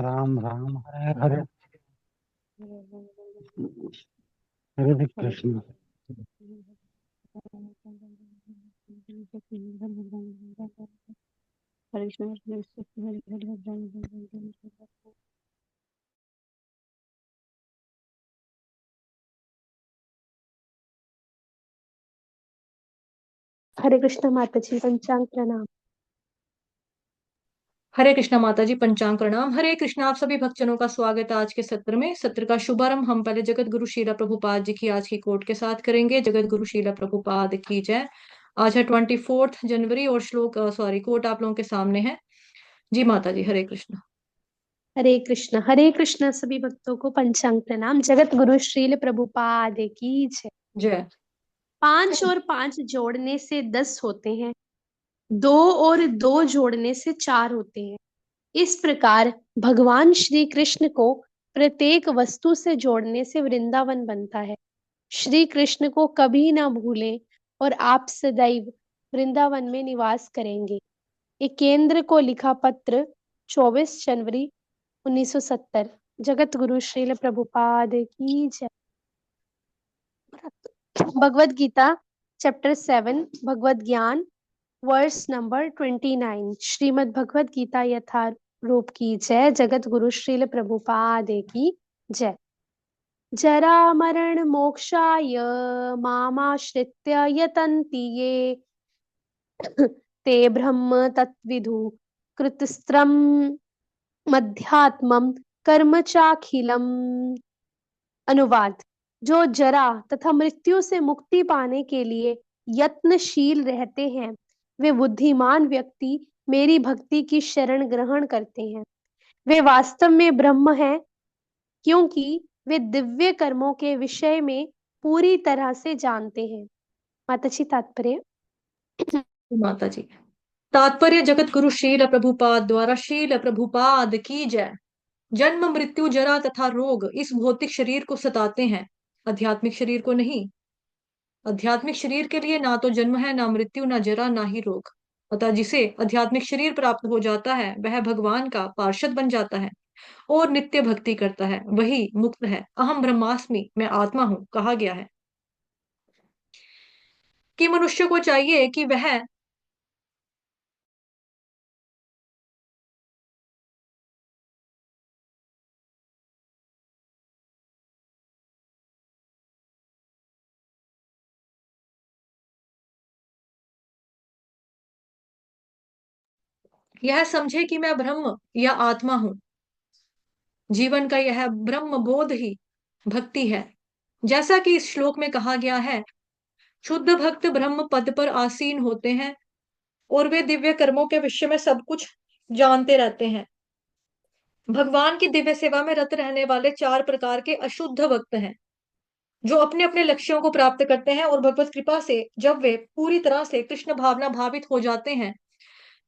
राम राम हरे हरे। हरे कृष्ण। हरे कृष्ण हरे हरे कृष्ण माता जी पंचांग प्रणाम। हरे कृष्णा माता जी पंचांग प्रणाम। हरे कृष्णा। आप सभी भक्तजनों का स्वागत है आज के सत्र में। सत्र का शुभारंभ हम पहले जगत गुरु शीला प्रभुपाद जी की आज की कोट के साथ करेंगे। जगत गुरु शीला प्रभुपाद की जय। आज है 24 जनवरी और श्लोक कोट आप लोगों के सामने है। जी माता जी हरे कृष्ण। हरे कृष्ण सभी भक्तों को पंचांग प्रणाम। जगत गुरु श्रील प्रभुपाद की जय। जय। 5 और 5 जोड़ने से 10 होते हैं, 2 और 2 जोड़ने से 4 होते हैं। इस प्रकार भगवान श्री कृष्ण को प्रत्येक वस्तु से जोड़ने से वृंदावन बनता है। श्री कृष्ण को कभी ना भूलें और आप सदैव वृंदावन में निवास करेंगे। एक केंद्र को लिखा पत्र 24 जनवरी 1970। जगत गुरु श्रील प्रभुपाद की जय। भगवद गीता चैप्टर 7 भगवद ज्ञान वर्स नंबर 29। श्रीमद् भगवद गीता यथारूप की जय। जगत गुरु श्रील प्रभुपाद की जय। जरा मरण मोक्षाय मामाश्रित्य यतन्ति ये ते ब्रह्म तत्विदु कृतस्त्रम मध्यात्मम कर्म चाखिलम। अनुवाद। जो जरा तथा मृत्यु से मुक्ति पाने के लिए यत्नशील रहते हैं, वे बुद्धिमान व्यक्ति मेरी भक्ति की शरण ग्रहण करते हैं। वे वास्तव में ब्रह्म हैं, क्योंकि वे दिव्य कर्मों के विषय में पूरी तरह से जानते हैं। माताजी तात्पर्य। माता जी तात्पर्य। जगत गुरु शील प्रभुपाद द्वारा शील प्रभुपाद की जय। जन्म मृत्यु जरा तथा रोग इस भौतिक शरीर को सताते हैं, आध्यात्मिक शरीर को नहीं। आध्यात्मिक शरीर के लिए ना तो जन्म है, ना मृत्यु, ना जरा, ना ही रोग। अतः जिसे आध्यात्मिक शरीर प्राप्त हो जाता है वह भगवान का पार्षद बन जाता है और नित्य भक्ति करता है, वही मुक्त है। अहम ब्रह्मास्मि, मैं आत्मा हूं, कहा गया है कि मनुष्य को चाहिए कि वह यह समझे कि मैं ब्रह्म या आत्मा हूं। जीवन का यह ब्रह्म बोध ही भक्ति है। जैसा कि इस श्लोक में कहा गया है, शुद्ध भक्त ब्रह्म पद पर आसीन होते हैं और वे दिव्य कर्मों के विषय में सब कुछ जानते रहते हैं। भगवान की दिव्य सेवा में रत रहने वाले 4 प्रकार के अशुद्ध भक्त हैं, जो अपने अपने लक्ष्यों को प्राप्त करते हैं और भगवत कृपा से जब वे पूरी तरह से कृष्ण भावना भावित हो जाते हैं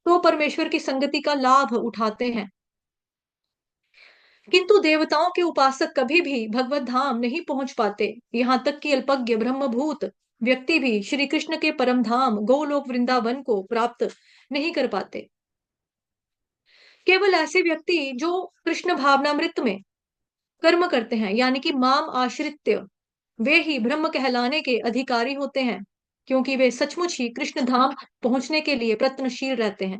तो परमेश्वर की संगति का लाभ उठाते हैं। किंतु देवताओं के उपासक कभी भी भगवत धाम नहीं पहुंच पाते। यहाँ तक कि अल्पज्ञ ब्रह्मभूत व्यक्ति भी श्री कृष्ण के परम धाम गोलोक वृंदावन को प्राप्त नहीं कर पाते। केवल ऐसे व्यक्ति जो कृष्ण भावनामृत में कर्म करते हैं, यानी कि माम आश्रित्य, वे ही ब्रह्म कहलाने के अधिकारी होते हैं, क्योंकि वे सचमुच ही कृष्ण धाम पहुंचने के लिए प्रयत्नशील रहते हैं।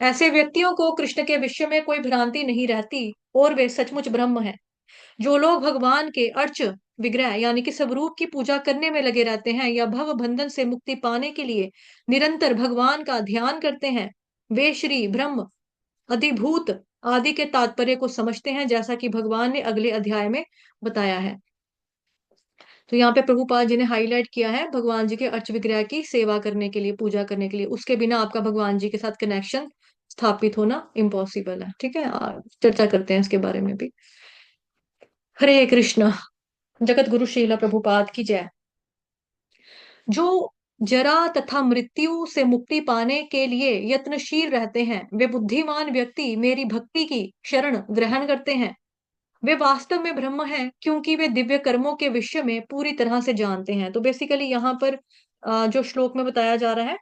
ऐसे व्यक्तियों को कृष्ण के विषय में कोई भ्रांति नहीं रहती और वे सचमुच ब्रह्म हैं। जो लोग भगवान के अर्च विग्रह यानी कि स्वरूप की पूजा करने में लगे रहते हैं या भव बंधन से मुक्ति पाने के लिए निरंतर भगवान का ध्यान करते हैं, वे श्री ब्रह्म अधिभूत आदि के तात्पर्य को समझते हैं, जैसा कि भगवान ने अगले अध्याय में बताया है। तो यहाँ पे प्रभुपाद जी ने हाईलाइट किया है भगवान जी के अर्च विग्रह की सेवा करने के लिए, पूजा करने के लिए, उसके बिना आपका भगवान जी के साथ कनेक्शन स्थापित होना इम्पॉसिबल है। ठीक है, चर्चा करते हैं इसके बारे में भी। हरे कृष्ण। जगत गुरु श्रीला प्रभुपाद की जय। जो जरा तथा मृत्यु से मुक्ति पाने के लिए यत्नशील रहते हैं, वे बुद्धिमान व्यक्ति मेरी भक्ति की शरण ग्रहण करते हैं। वे वास्तव में ब्रह्म हैं, क्योंकि वे दिव्य कर्मों के विषय में पूरी तरह से जानते हैं। तो बेसिकली यहाँ पर जो श्लोक में बताया जा रहा है,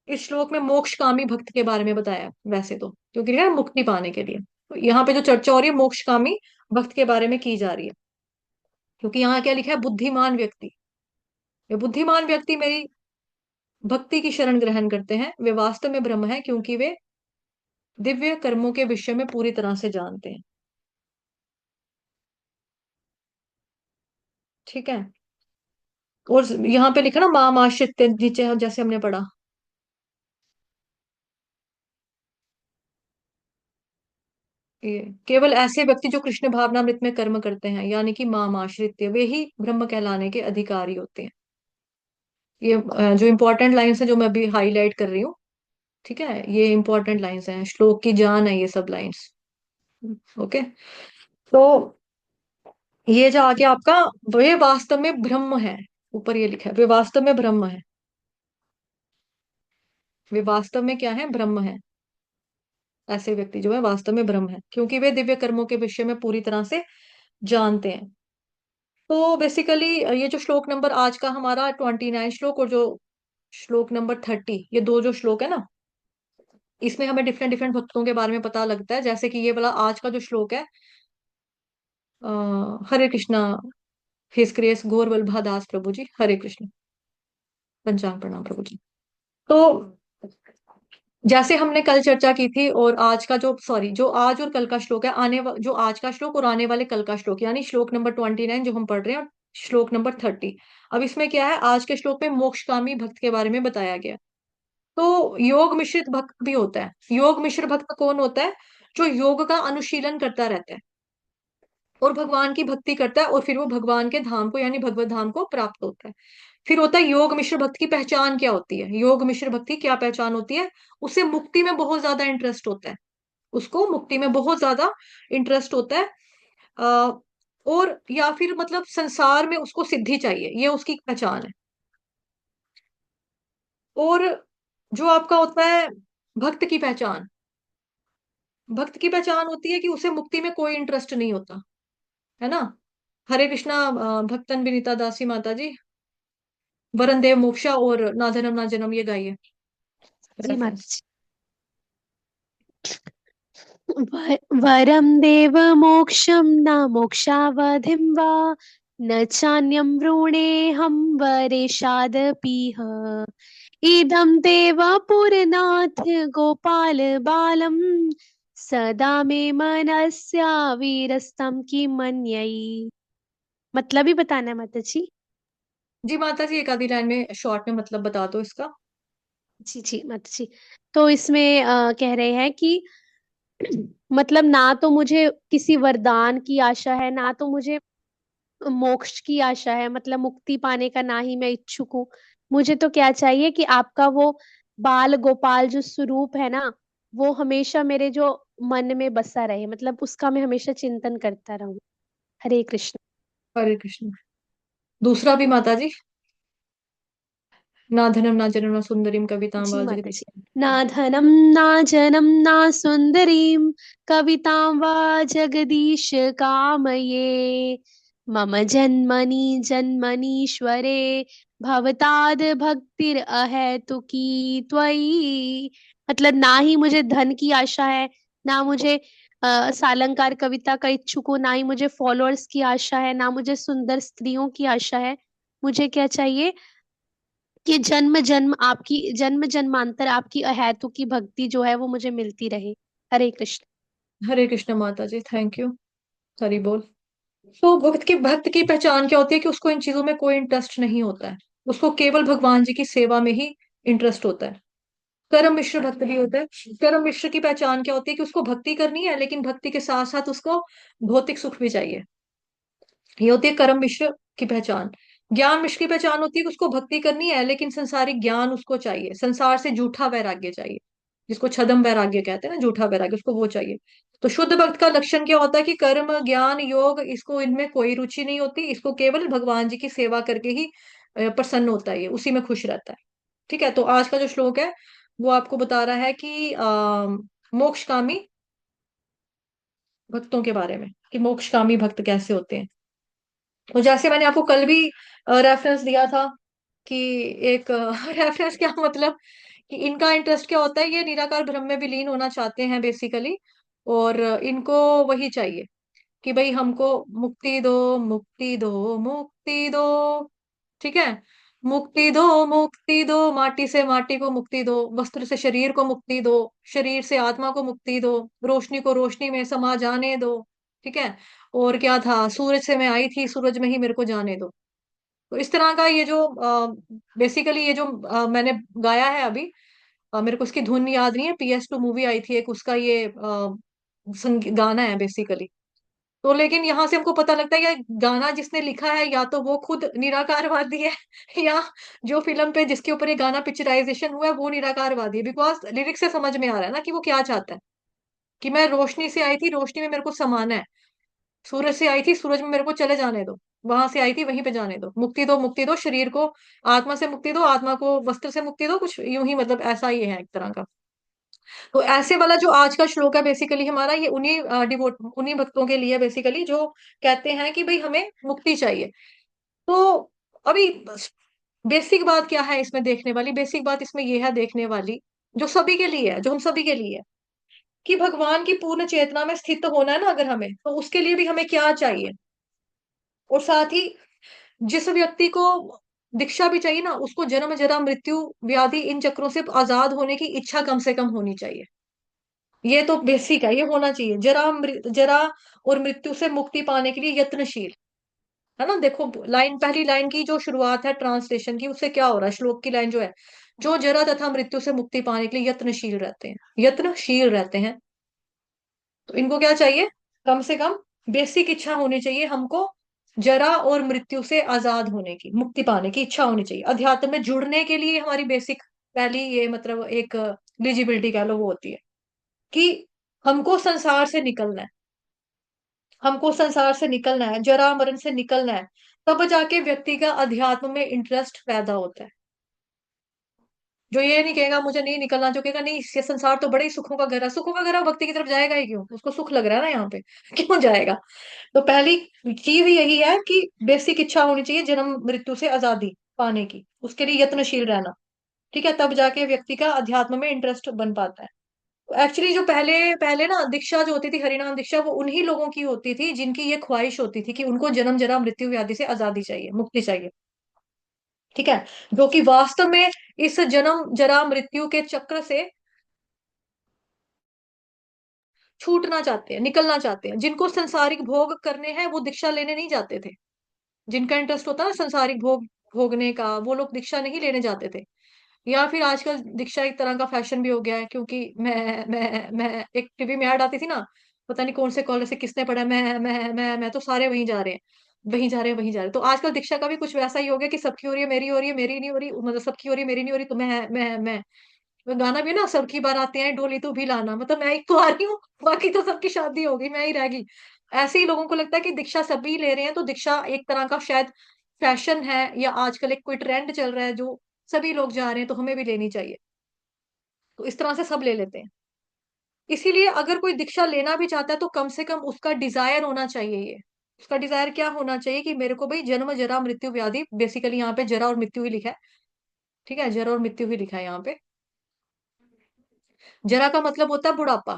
इस श्लोक में मोक्षकामी भक्त के बारे में बताया है वैसे तो, क्योंकि है मुक्ति पाने के लिए। यहाँ पे जो चर्चा हो रही है मोक्षकामी भक्त के बारे में की जा रही है, क्योंकि यहाँ क्या लिखा है, बुद्धिमान व्यक्ति। ये बुद्धिमान व्यक्ति मेरी भक्ति की शरण ग्रहण करते हैं, वे वास्तव में ब्रह्म है, क्योंकि वे दिव्य कर्मों के विषय में पूरी तरह से जानते हैं। ठीक है। और यहाँ पे लिखा ना माम आश्रित, नीचे जैसे हमने पढ़ा, ये केवल ऐसे व्यक्ति जो कृष्ण भावनामृत में कर्म करते हैं, यानी कि माम आश्रित, वे ही ब्रह्म कहलाने के अधिकारी होते हैं। ये जो इंपॉर्टेंट लाइन्स है जो मैं अभी हाईलाइट कर रही हूँ, ठीक है, ये इंपॉर्टेंट लाइन्स हैं, श्लोक की जान है ये सब लाइन्स। ओके। तो ये जो आगे आपका, वे वास्तव में ब्रह्म है, ऊपर ये लिखा है वे वास्तव में ब्रह्म है। वे वास्तव में क्या है, ब्रह्म है। ऐसे व्यक्ति जो है वास्तव में ब्रह्म है, क्योंकि वे दिव्य कर्मों के विषय में पूरी तरह से जानते हैं। तो बेसिकली ये जो श्लोक नंबर आज का हमारा 29 श्लोक, और जो श्लोक नंबर 30, ये दो जो श्लोक है ना, इसमें हमें डिफरेंट डिफरेंट भक्तों के बारे में पता लगता है। जैसे कि ये वाला आज का जो श्लोक है, हरे कृष्णा, हिज ग्रेस गौर वल्लभादास प्रभु जी, हरे कृष्ण, पंचांग प्रणाम प्रभु जी। तो जैसे हमने कल चर्चा की थी, और आज का जो, सॉरी, जो आज और कल का श्लोक है, जो आज का श्लोक और आने वाले कल का श्लोक, यानी श्लोक नंबर 29 जो हम पढ़ रहे हैं, और श्लोक नंबर 30। अब इसमें क्या है, आज के श्लोक में मोक्षकामी भक्त के बारे में बताया गया। तो योग मिश्रित भक्त भी होता है। योग मिश्र भक्त कौन होता है, जो योग का अनुशीलन करता रहता है और भगवान की भक्ति करता है, और फिर वो भगवान के धाम को, यानी भगवत धाम को प्राप्त होता है। फिर होता है योग मिश्र भक्त की पहचान क्या होती है, योग मिश्र भक्ति क्या पहचान होती है, उसे मुक्ति में बहुत ज्यादा इंटरेस्ट होता है, उसको मुक्ति में बहुत ज्यादा इंटरेस्ट होता है। आ, और या फिर मतलब संसार में उसको सिद्धि चाहिए, ये उसकी पहचान है। और जो आपका होता है भक्त की पहचान, भक्त की पहचान होती है कि उसे मुक्ति में कोई इंटरेस्ट नहीं होता, है ना। हरे कृष्णा, भक्तन विनीता दासी माता जी, वरण देव मोक्षा और ना जन्म ना जन्म, ये गाइए जी माता रेफरेंस। जी। वरम देव मोक्षम न मोक्षावधिं वा, न चान्यं वृणेऽहं वरेशादपीह। इदं देव पुरनाथ गोपाल बालम, सदा मे मनस्या वीरस्तं किमन्यई। मतलब ही बताना है माता जी। जी माता जी, एक आधी लाइन में शॉर्ट में मतलब बता दो इसका। जी जी माता जी। तो इसमें कह रहे हैं कि मतलब ना तो मुझे किसी वरदान की आशा है, ना तो मुझे मोक्ष की आशा है, मतलब मुक्ति पाने का ना ही मैं इच्छुक हूँ। मुझे तो क्या चाहिए कि आपका वो बाल गोपाल जो स्वरूप है ना, वो हमेशा मेरे जो मन में बसा रहे, मतलब उसका मैं हमेशा चिंतन करता रहूं। हरे कृष्ण। हरे कृष्ण। दूसरा भी माता जी, ना धनम ना जन्म ना सुंदरीम कवितां जी वा माता जगदीश। जी। ना धनम ना जनम ना सुंदरीम कवितां वा जगदीश कामये, मम जन्मनि जन्मनीश्वरे भवताद भक्तिर अहेतुकी त्वयि। मतलब ना ही मुझे धन की आशा है, ना मुझे सालंकार कविता का इच्छुक हूँ, ना ही मुझे फॉलोअर्स की आशा है, ना मुझे सुंदर स्त्रियों की आशा है। मुझे क्या चाहिए कि जन्म जन्म आपकी, जन्म जन्मांतर आपकी अहेतु की भक्ति जो है वो मुझे मिलती रहे। हरे कृष्ण। हरे कृष्ण माता जी, थैंक यू। हरि बोल। तो भक्त की पहचान क्या होती है, कि उसको इन चीजों में कोई इंटरेस्ट नहीं होता है, उसको केवल भगवान जी की सेवा में ही इंटरेस्ट होता है। कर्म मिश्र भक्त भी होता है। कर्म मिश्र की पहचान क्या होती है, कि उसको भक्ति करनी है, लेकिन भक्ति के साथ साथ उसको भौतिक सुख भी चाहिए। ये होती है कर्म मिश्र की पहचान। ज्ञान मिश्र की पहचान होती है कि उसको भक्ति करनी है, लेकिन संसारिक ज्ञान उसको चाहिए, संसार से झूठा वैराग्य चाहिए, जिसको छदम वैराग्य कहते हैं ना, झूठा वैराग्य, उसको वो चाहिए। तो शुद्ध भक्त का लक्षण क्या होता है, कि कर्म ज्ञान योग, इसको इनमें कोई रुचि नहीं होती, इसको केवल भगवान जी की सेवा करके ही प्रसन्न होता है, ये उसी में खुश रहता है। ठीक है। तो आज का जो श्लोक है वो आपको बता रहा है कि मोक्षकामी भक्तों के बारे में, कि मोक्षकामी भक्त कैसे होते हैं। तो जैसे मैंने आपको कल भी रेफरेंस दिया था, कि एक रेफरेंस क्या मतलब, कि इनका इंटरेस्ट क्या होता है, ये निराकार ब्रह्म में विलीन होना चाहते हैं बेसिकली। और इनको वही चाहिए कि भाई हमको मुक्ति दो, मुक्ति दो, मुक्ति दो। ठीक है, मुक्ति दो, मुक्ति दो, माटी से माटी को मुक्ति दो, वस्त्र से शरीर को मुक्ति दो, शरीर से आत्मा को मुक्ति दो, रोशनी को रोशनी में समा जाने दो। ठीक है, और क्या था, सूरज से मैं आई थी, सूरज में ही मेरे को जाने दो। तो इस तरह का ये जो बेसिकली ये जो मैंने गाया है अभी, मेरे को उसकी धुन याद नहीं है, PS2 मूवी आई थी एक, उसका ये गाना है बेसिकली। तो लेकिन यहाँ से हमको पता लगता है ये गाना जिसने लिखा है या तो वो खुद निराकारवादी है या जो फिल्म पे जिसके ऊपर ये गाना पिक्चराइजेशन हुआ है वो निराकारवादी है, बिकॉज लिरिक्स से समझ में आ रहा है ना कि वो क्या चाहता है, कि मैं रोशनी से आई थी, रोशनी में मेरे को समाना है, सूरज से आई थी, सूरज में मेरे को चले जाने दो, वहां से आई थी वहीं पे जाने दो, मुक्ति दो, मुक्ति दो, शरीर को आत्मा से मुक्ति दो, आत्मा को वस्त्र से मुक्ति दो, कुछ यूं ही, मतलब ऐसा ही है एक तरह का। तो ऐसे वाला जो आज का श्लोक है बेसिकली हमारा, ये उन्हीं डिवोट उन्हीं भक्तों के लिए बेसिकली जो कहते हैं कि भाई हमें मुक्ति चाहिए। तो अभी बेसिक बात क्या है इसमें देखने वाली, बेसिक बात इसमें ये है देखने वाली, जो सभी के लिए है, जो हम सभी के लिए है, कि भगवान की पूर्ण चेतना में स्थित होना है ना अगर हमें, तो उसके लिए भी हमें क्या चाहिए। और साथ ही जिस व्यक्ति को दीक्षा भी चाहिए ना, उसको जन्म जरा मृत्यु व्याधि इन चक्रों से आजाद होने की इच्छा कम से कम होनी चाहिए। ये तो बेसिक है, ये होना चाहिए, जरा और मृत्यु से मुक्ति पाने के लिए यत्नशील। है ना, देखो लाइन, पहली लाइन की जो शुरुआत है ट्रांसलेशन की, उससे क्या हो रहा है, श्लोक की लाइन जो है, जो जरा तथा मृत्यु से मुक्ति पाने के लिए यत्नशील रहते हैं, यत्नशील रहते हैं। तो इनको क्या चाहिए, कम से कम बेसिक इच्छा होनी चाहिए हमको, जरा और मृत्यु से आजाद होने की, मुक्ति पाने की इच्छा होनी चाहिए। अध्यात्म में जुड़ने के लिए हमारी बेसिक पहली ये मतलब एक एलिजिबिलिटी कह लो वो होती है कि हमको संसार से निकलना है, हमको संसार से निकलना है, जरा मरण से निकलना है, तब जाके व्यक्ति का अध्यात्म में इंटरेस्ट पैदा होता है। जो ये नहीं कहेगा मुझे नहीं निकलना, जो कहेगा नहीं ये संसार तो बड़े ही सुखों का घर है, सुखों का घर है, वो भक्ति की तरफ जाएगा ही क्यों, उसको सुख लग रहा है ना यहाँ पे क्यों जाएगा। तो पहली चीज यही है कि बेसिक इच्छा होनी चाहिए जन्म मृत्यु से आजादी पाने की, उसके लिए यत्नशील रहना। ठीक है, तब जाके व्यक्ति का अध्यात्म में इंटरेस्ट बन पाता है। एक्चुअली जो पहले पहले ना दीक्षा जो होती थी, हरिनाम दीक्षा, वो उन्हीं लोगों की होती थी जिनकी ये ख्वाहिश होती थी कि उनको जन्म जरा मृत्यु व्याधि से आजादी चाहिए, मुक्ति चाहिए। ठीक है, जो कि वास्तव में इस जन्म जरा मृत्यु के चक्र से छूटना चाहते हैं, निकलना चाहते हैं। जिनको संसारिक भोग करने हैं वो दीक्षा लेने नहीं जाते थे, जिनका इंटरेस्ट होता है ना संसारिक भोग भोगने का, वो लोग दीक्षा नहीं लेने जाते थे। या फिर आजकल दीक्षा एक तरह का फैशन भी हो गया है, क्योंकि मैं एक टीवी में ऐड आती थी ना, पता नहीं कौन से कॉलेज से किसने पढ़ा, मैं तो सारे वहीं जा रहे हैं, वहीं जा रहे हैं, वहीं जा रहे हैं। तो आजकल दीक्षा का भी कुछ वैसा ही हो गया कि सबकी हो रही है, मेरी हो रही है, मेरी नहीं हो रही, मतलब सबकी हो रही है, मेरी नहीं हो रही, तो मैं वो गाना भी ना, सबकी बारातें हैं डोली तू भी लाना, मतलब मैं एक तो आ रही हूँ, बाकी तो सबकी शादी हो गई, मैं ही रह गई। ऐसे ही लोगों को लगता है कि दीक्षा सभी ले रहे हैं, तो दीक्षा एक तरह का शायद फैशन है, या आजकल एक कोई ट्रेंड चल रहा है जो सभी लोग जा रहे हैं, तो हमें भी लेनी चाहिए। तो इस तरह से सब ले लेते हैं। इसीलिए अगर कोई दीक्षा लेना भी चाहता है तो कम से कम उसका डिजायर होना चाहिए, ये उसका डिजायर क्या होना चाहिए कि मेरे को भाई जन्म जरा मृत्यु व्याधि, बेसिकली यहाँ पे जरा और मृत्यु ही लिखा है। ठीक है, जरा और मृत्यु ही लिखा है यहाँ पे। जरा का मतलब होता है बुढ़ापा।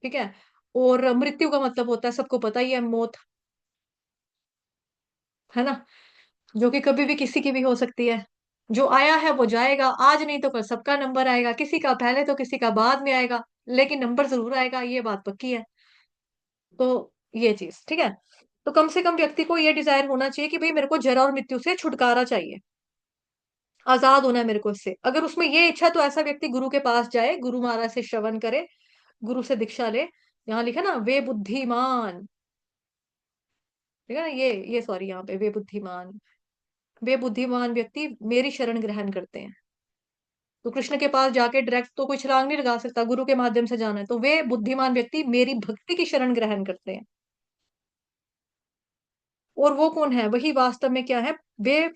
ठीक है, और मृत्यु का मतलब होता है, सबको पता ही है, मौत। है ना, जो कि कभी भी किसी की भी हो सकती है। जो आया है वो जाएगा, आज नहीं तो कल सबका नंबर आएगा, किसी का पहले तो किसी का बाद में आएगा, लेकिन नंबर जरूर आएगा, ये बात पक्की है। तो ये चीज ठीक है। तो कम से कम व्यक्ति को ये डिजायर होना चाहिए कि भाई मेरे को जरा और मृत्यु से छुटकारा चाहिए, आजाद होना है मेरे को इससे। अगर उसमें ये इच्छा है तो ऐसा व्यक्ति गुरु के पास जाए, गुरु महाराज से श्रवण करे, गुरु से दीक्षा ले। यहाँ लिखा ना वे बुद्धिमान, ठीक है ना, ये सॉरी, यहाँ पे वे बुद्धिमान व्यक्ति मेरी शरण ग्रहण करते हैं। तो कृष्ण के पास जाके डायरेक्ट तो कोई छलांग नहीं लगा सकता, गुरु के माध्यम से जाना है, तो वे बुद्धिमान व्यक्ति मेरी भक्ति की शरण ग्रहण करते हैं। और वो कौन है, वही वास्तव में क्या है, वे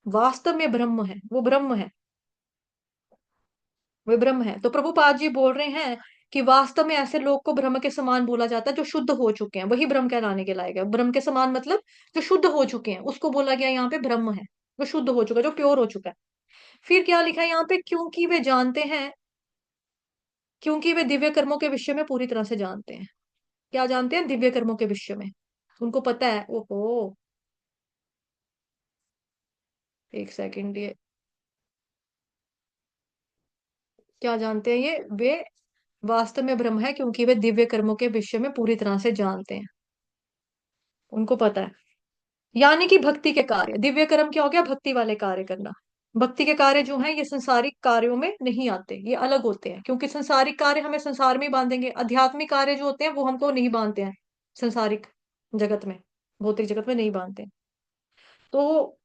वास्तव में ब्रह्म है, वो ब्रह्म है, वे ब्रह्म है। तो प्रभुपाद जी बोल रहे हैं कि वास्तव में ऐसे लोग को ब्रह्म के समान बोला जाता है, जो शुद्ध हो चुके हैं, वही ब्रह्म कहलाने के लायक है। ब्रह्म के समान मतलब जो शुद्ध हो चुके हैं, उसको बोला गया यहाँ पे ब्रह्म है, जो शुद्ध हो चुका है, जो प्योर हो चुका है। फिर क्या लिखा है यहाँ पे, क्योंकि वे जानते हैं क्योंकि वे दिव्य कर्मों के विषय में पूरी तरह से जानते हैं। क्या जानते हैं? दिव्य कर्मों के विषय में उनको पता है। ओहो, एक सेकंड, ये क्या जानते हैं? ये वे वास्तव में ब्रह्म है क्योंकि वे दिव्य कर्मों के विषय में पूरी तरह से जानते हैं, उनको पता है। यानी कि भक्ति के कार्य, दिव्य कर्म क्या हो गया? भक्ति वाले कार्य करना। भक्ति के कार्य जो हैं ये संसारिक कार्यों में नहीं आते, ये अलग होते हैं, क्योंकि संसारिक कार्य हमें संसार में ही बांधेंगे। आध्यात्मिक कार्य जो होते हैं वो हमको नहीं बांधते हैं संसारिक जगत में, भौतिक जगत में नहीं बांधते। तो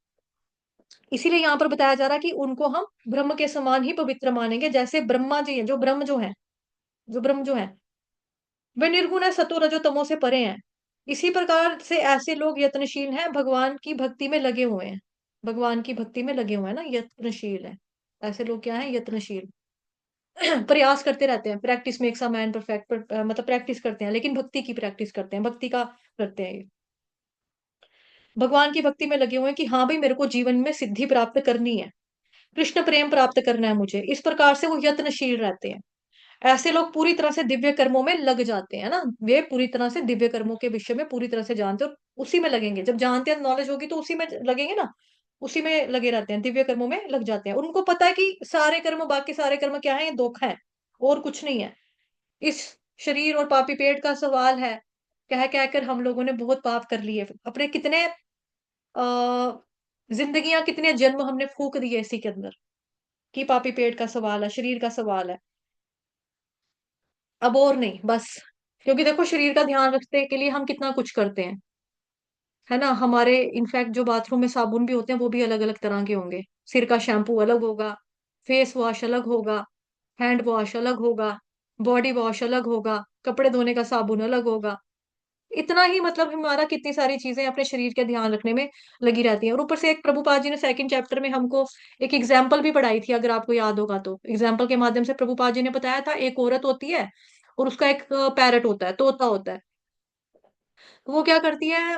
इसीलिए यहाँ पर बताया जा रहा है कि उनको हम ब्रह्म के समान ही पवित्र मानेंगे, जैसे ब्रह्मा जी हैं, जो ब्रह्म जो है, जो ब्रह्म जो है वे निर्गुण है, सतो रजो तमो से परे हैं। इसी प्रकार से ऐसे लोग यत्नशील हैं, भगवान की भक्ति में लगे हुए हैं। भगवान की भक्ति में लगे हुए हैं ना, यत्नशील है। ऐसे लोग क्या है? यत्नशील। प्रयास करते रहते हैं, practice makes a man perfect, मतलब प्रैक्टिस करते हैं, लेकिन भक्ति की प्रैक्टिस करते हैं, भक्ति का करते हैं ये। भगवान की भक्ति में लगे हुए हैं कि हाँ भाई मेरे को जीवन में सिद्धि प्राप्त करनी है, कृष्ण प्रेम प्राप्त करना है मुझे, इस प्रकार से वो यत्नशील रहते हैं। ऐसे लोग पूरी तरह से दिव्य कर्मों में लग जाते हैं ना, वे पूरी तरह से दिव्य कर्मों के विषय में पूरी तरह से जानते हैं और उसी में लगेंगे। जब जानते हैं, नॉलेज होगी तो उसी में लगेंगे ना, उसी में लगे रहते हैं, दिव्य कर्मों में लग जाते हैं। और उनको पता है कि सारे कर्म, बाकी सारे कर्म क्या है? ये धोखा है और कुछ नहीं है। इस शरीर और पापी पेट का सवाल है, कह कहकर हम लोगों ने बहुत पाप कर लिए, अपने कितने जिंदगियां, कितने जन्म हमने फूक दिए इसी के अंदर, कि पापी पेट का सवाल है, शरीर का सवाल है। अब और नहीं बस, क्योंकि देखो शरीर का ध्यान रखने के लिए हम कितना कुछ करते हैं, है ना। हमारे इनफैक्ट जो बाथरूम में साबुन भी होते हैं वो भी अलग अलग तरह के होंगे। सिर का शैम्पू अलग होगा, फेस वॉश अलग होगा, हैंड वॉश अलग होगा, बॉडी वॉश अलग होगा, कपड़े धोने का साबुन अलग होगा। इतना ही मतलब हमारा कितनी सारी चीजें अपने शरीर का ध्यान रखने में लगी रहती हैं। और ऊपर से एक प्रभुपाद जी ने सेकंड चैप्टर में हमको एक एग्जाम्पल भी पढ़ाई थी, अगर आपको याद होगा तो। एग्जाम्पल के माध्यम से प्रभुपाद जी ने बताया था, एक औरत होती है और उसका एक पैरट होता है, तोता होता है। तो वो क्या करती है,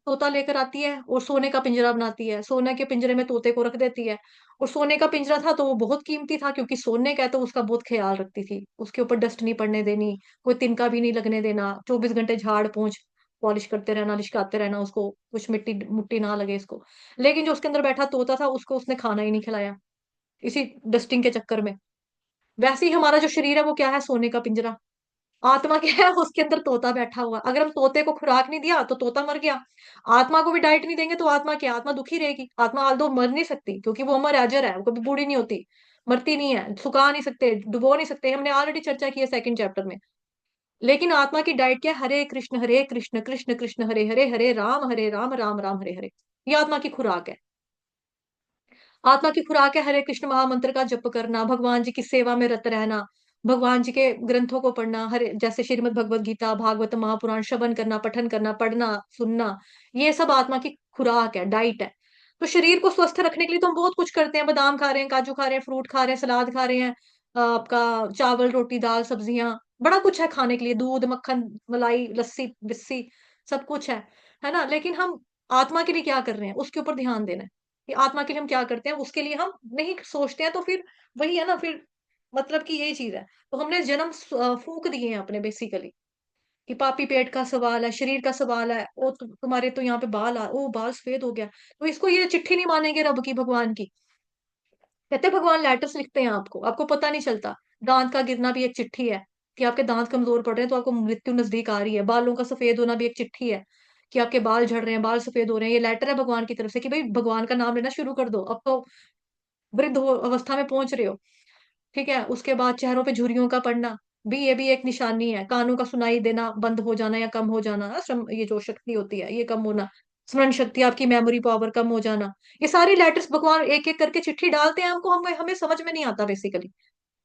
तोता लेकर आती है और सोने का पिंजरा बनाती है, सोने के पिंजरे में तोते को रख देती है। और सोने का पिंजरा था तो वो बहुत कीमती था, क्योंकि सोने का है तो उसका बहुत ख्याल रखती थी, उसके ऊपर डस्ट नहीं पड़ने देनी, कोई तिनका भी नहीं लगने देना, 24 घंटे झाड़ पोंछ पॉलिश करते रहना, लिशकाते रहना उसको, कुछ मिट्टी मुट्टी ना लगे इसको। लेकिन जो उसके अंदर बैठा तोता था उसको उसने खाना ही नहीं खिलाया, इसी डस्टिंग के चक्कर में। वैसे ही हमारा जो शरीर है वो क्या है? सोने का पिंजरा। आत्मा क्या है? उसके अंदर तोता बैठा हुआ। अगर हम तोते को खुराक नहीं दिया तो तोता मर गया, आत्मा को भी डाइट नहीं देंगे तो आत्मा क्या? आत्मा दुखी रहेगी। आत्मा आल्दो मर नहीं सकती, क्योंकि वो अमर अजर है, वो कभी बूढ़ी नहीं होती, मरती नहीं है, सुखा नहीं सकते, डुबो नहीं सकते, हमने ऑलरेडी चर्चा की है सेकंड चैप्टर में। लेकिन आत्मा की डाइट क्या है? हरे कृष्ण कृष्ण कृष्ण हरे हरे, हरे राम राम राम हरे हरे। ये आत्मा की खुराक है। आत्मा की खुराक है हरे कृष्ण महामंत्र का जप करना, भगवान जी की सेवा में रत रहना, भगवान जी के ग्रंथों को पढ़ना, हरे जैसे श्रीमद् भगवत गीता, भागवत, महापुराण श्रवण करना, पठन करना, पढ़ना, सुनना। ये सब आत्मा की खुराक है, डाइट है। तो शरीर को स्वस्थ रखने के लिए तो हम बहुत कुछ करते हैं, बादाम खा रहे हैं, काजू खा रहे हैं, फ्रूट खा रहे हैं, सलाद खा रहे हैं, आपका चावल रोटी दाल सब्जियां, बड़ा कुछ है खाने के लिए, दूध मक्खन मलाई लस्सी बिस्सी, सब कुछ है ना। लेकिन हम आत्मा के लिए क्या कर रहे हैं उसके ऊपर ध्यान देना है, कि आत्मा के लिए हम क्या करते हैं, उसके लिए हम नहीं सोचते हैं। तो फिर वही है ना, फिर मतलब कि यही चीज है। तो हमने जन्म फूक दिए हैं अपने बेसिकली, कि पापी पेट का सवाल है, शरीर का सवाल है। ओ तुम्हारे तो यहाँ पे ओ बाल सफेद हो गया, तो इसको ये चिट्ठी नहीं मानेंगे रब की, भगवान की। कहते हैं भगवान लेटर्स लिखते हैं आपको, आपको पता नहीं चलता। दांत का गिरना भी एक चिट्ठी है, कि आपके दांत कमजोर पड़ रहे हैं तो आपको मृत्यु नजदीक आ रही है। बालों का सफेद होना भी एक चिट्ठी है, कि आपके बाल झड़ रहे हैं, बाल सफेद हो रहे हैं। ये लेटर है भगवान की तरफ से, कि भाई भगवान का नाम लेना शुरू कर दो, अब तो वृद्ध अवस्था में पहुंच रहे हो। ठीक है। उसके बाद चेहरों पे झुर्रियों का पड़ना भी, ये भी एक निशानी है। कानों का सुनाई देना बंद हो जाना या कम हो जाना, ये जो शक्ति होती है ये कम होना, स्मरण शक्ति, आपकी मेमोरी पावर कम हो जाना। ये सारी लेटर्स भगवान एक एक करके चिट्ठी डालते हैं हमको, हमें हमें समझ में नहीं आता बेसिकली।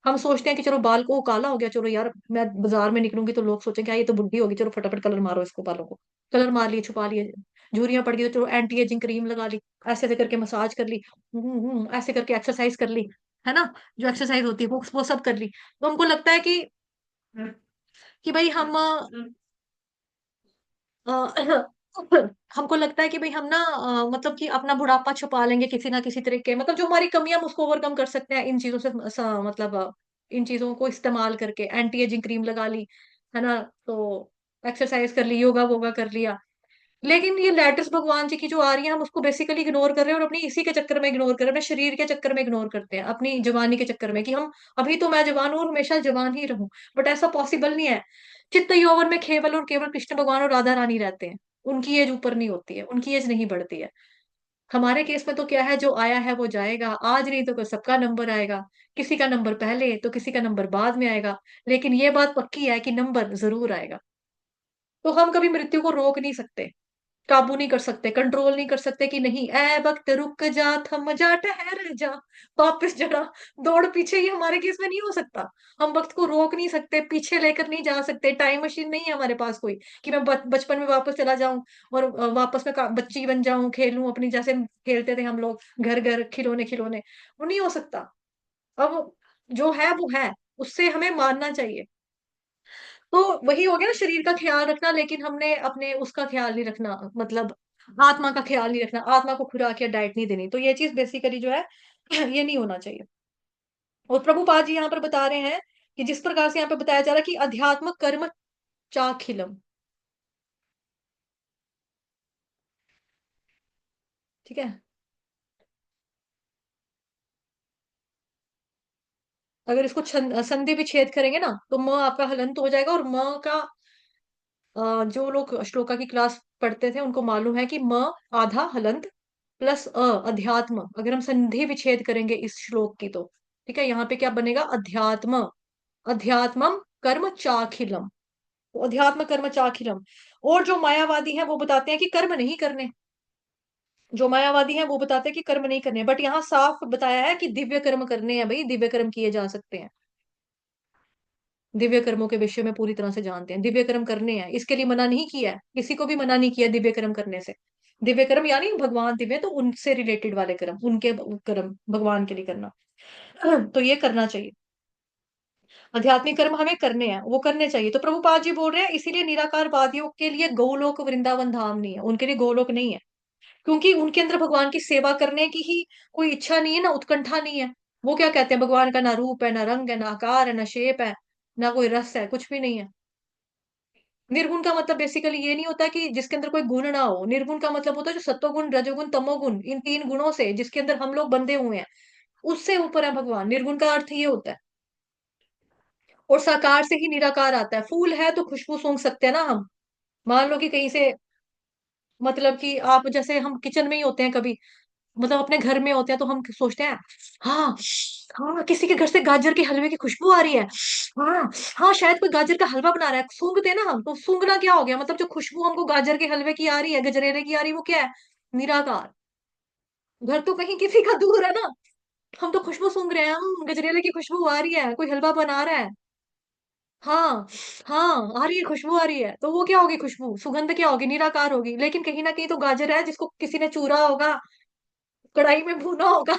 हम सोचते हैं कि चलो बाल को काला हो गया, चलो यार मैं बाजार में निकलूंगी तो लोग सोचेंगे क्या ये तो बुढ़ी होगी, चलो फटाफट कलर मारो इसको, बालों को कलर मार लिए, छुपा लिए। झुर्रियां पड़ गई तो चलो एंटी एजिंग क्रीम लगा ली, ऐसे ऐसे करके मसाज कर ली, ऐसे करके एक्सरसाइज कर ली, है ना। जो एक्सरसाइज होती है वो सब कर ली। तो हमको लगता है कि भाई हम अ, हमको लगता है कि भाई हम ना मतलब कि अपना बुढ़ापा छुपा लेंगे किसी ना किसी तरीके, मतलब जो हमारी कमियां हम उसको ओवरकम कर सकते हैं इन चीजों से, मतलब इन चीजों को इस्तेमाल करके, एंटी एजिंग क्रीम लगा ली, है ना, तो एक्सरसाइज कर ली, योगा वोगा कर लिया। लेकिन ये लेटेस्ट भगवान जी की जो आ रही है, हम उसको बेसिकली इग्नोर कर रहे हैं, और अपनी इसी के चक्कर में इग्नोर कर रहे हैं, अपने शरीर के चक्कर में इग्नोर करते हैं, अपनी जवानी के चक्कर में, कि हम अभी तो मैं जवान हूँ और हमेशा जवान ही रहूं। बट ऐसा पॉसिबल नहीं है। चित्त यौवन में केवल और केवल कृष्ण भगवान और राधा रानी रहते हैं। उनकी एज ऊपर नहीं होती है, उनकी एज नहीं बढ़ती है। हमारे केस में तो क्या है, जो आया है वो जाएगा, आज नहीं तो सबका नंबर आएगा। किसी का नंबर पहले तो किसी का नंबर बाद में आएगा, लेकिन ये बात पक्की है कि नंबर जरूर आएगा। तो हम कभी मृत्यु को रोक नहीं सकते, काबू नहीं कर सकते, कंट्रोल नहीं कर सकते कि नहीं ए वक्त रुक जा, थम जा, ठहर जा, वापस जरा दौड़ पीछे, ये हमारे केस में नहीं हो सकता। हम वक्त को रोक नहीं सकते, पीछे लेकर नहीं जा सकते, टाइम मशीन नहीं है हमारे पास कोई, कि मैं बचपन में वापस चला जाऊं और वापस में बच्ची बन जाऊं, खेलूं अपनी जैसे खेलते थे हम लोग, घर घर खिलौने खिलौने। वो नहीं हो सकता। अब जो है वो है, उससे हमें मानना चाहिए। तो वही हो गया ना, शरीर का ख्याल रखना, लेकिन हमने अपने उसका ख्याल नहीं रखना, मतलब आत्मा का ख्याल नहीं रखना, आत्मा को खुराक या डाइट नहीं देनी। तो ये चीज बेसिकली जो है ये नहीं होना चाहिए। और प्रभुपाद जी यहाँ पर बता रहे हैं कि जिस प्रकार से यहाँ पे बताया जा रहा है कि अध्यात्म कर्म चाखिलम, ठीक है। अगर इसको संधि विच्छेद करेंगे ना, तो म आपका हलंत हो जाएगा, और म का जो लोग श्लोका की क्लास पढ़ते थे उनको मालूम है कि म आधा हलंत प्लस अध्यात्म, अगर हम संधि विच्छेद करेंगे इस श्लोक की, तो ठीक है, यहाँ पे क्या बनेगा, अध्यात्म, अध्यात्मम कर्म चाखिलम, तो अध्यात्म कर्म चाखिलम। और जो मायावादी हैं वो बताते हैं कि कर्म नहीं करने, जो मायावादी हैं वो बताते हैं कि कर्म नहीं करने, बट यहाँ साफ बताया है कि दिव्य कर्म करने हैं भाई, दिव्य कर्म किए जा सकते हैं। दिव्य कर्मों के विषय में पूरी तरह से जानते हैं, दिव्य कर्म करने हैं, इसके लिए मना नहीं किया है, किसी को भी मना नहीं किया दिव्य कर्म करने से। दिव्य कर्म यानी भगवान दिव्य, तो उनसे रिलेटेड वाले कर्म, उनके कर्म भगवान के लिए करना, तो ये करना चाहिए। आध्यात्मिक कर्म हमें करने हैं, वो करने चाहिए। तो प्रभुपाद जी बोल रहे हैं इसीलिए निराकारवादियों के लिए गोलोक वृंदावन धाम नहीं है, उनके लिए गोलोक नहीं है, क्योंकि उनके अंदर भगवान की सेवा करने की ही कोई इच्छा नहीं है, ना उत्कंठा नहीं है। वो क्या कहते हैं, भगवान का ना रूप है, ना रंग है, ना आकार है, ना शेप है, ना कोई रस है, कुछ भी नहीं है। निर्गुण का मतलब बेसिकली ये नहीं होता कि जिसके अंदर कोई गुण ना हो, निर्गुण का मतलब होता है जो सत्वगुण, रजोगुण, तमोगुण, इन तीन गुणों से जिसके अंदर हम लोग बंधे हुए हैं, उससे ऊपर है भगवान। निर्गुण का अर्थ ये होता है। और साकार से ही निराकार आता है। फूल है तो खुशबू सूंघ सकते हैं ना हम, मान लो कि कहीं से, मतलब कि आप जैसे हम किचन में ही होते हैं कभी, मतलब अपने घर में होते हैं, तो हम सोचते हैं हाँ, हाँ किसी के घर से गाजर के हलवे की खुशबू आ रही है, हाँ, हाँ शायद कोई गाजर का हलवा बना रहा है, सूंघते हैं ना हम। तो सूंघना क्या हो गया, मतलब जो खुशबू हमको गाजर के हलवे की आ रही है, गजरेले की आ रही है, वो क्या है, निराकार। घर तो कहीं किसी का दूर है ना, हम तो खुशबू सूंघ रहे हैं, हम गजरेले की खुशबू आ रही है, कोई हलवा बना रहा है, हाँ, हाँ आ रही है, खुशबू आ रही है, तो वो क्या होगी, खुशबू सुगंध क्या होगी, निराकार होगी। लेकिन कहीं ना कहीं तो गाजर है जिसको किसी ने चूरा होगा, कढ़ाई में भूना होगा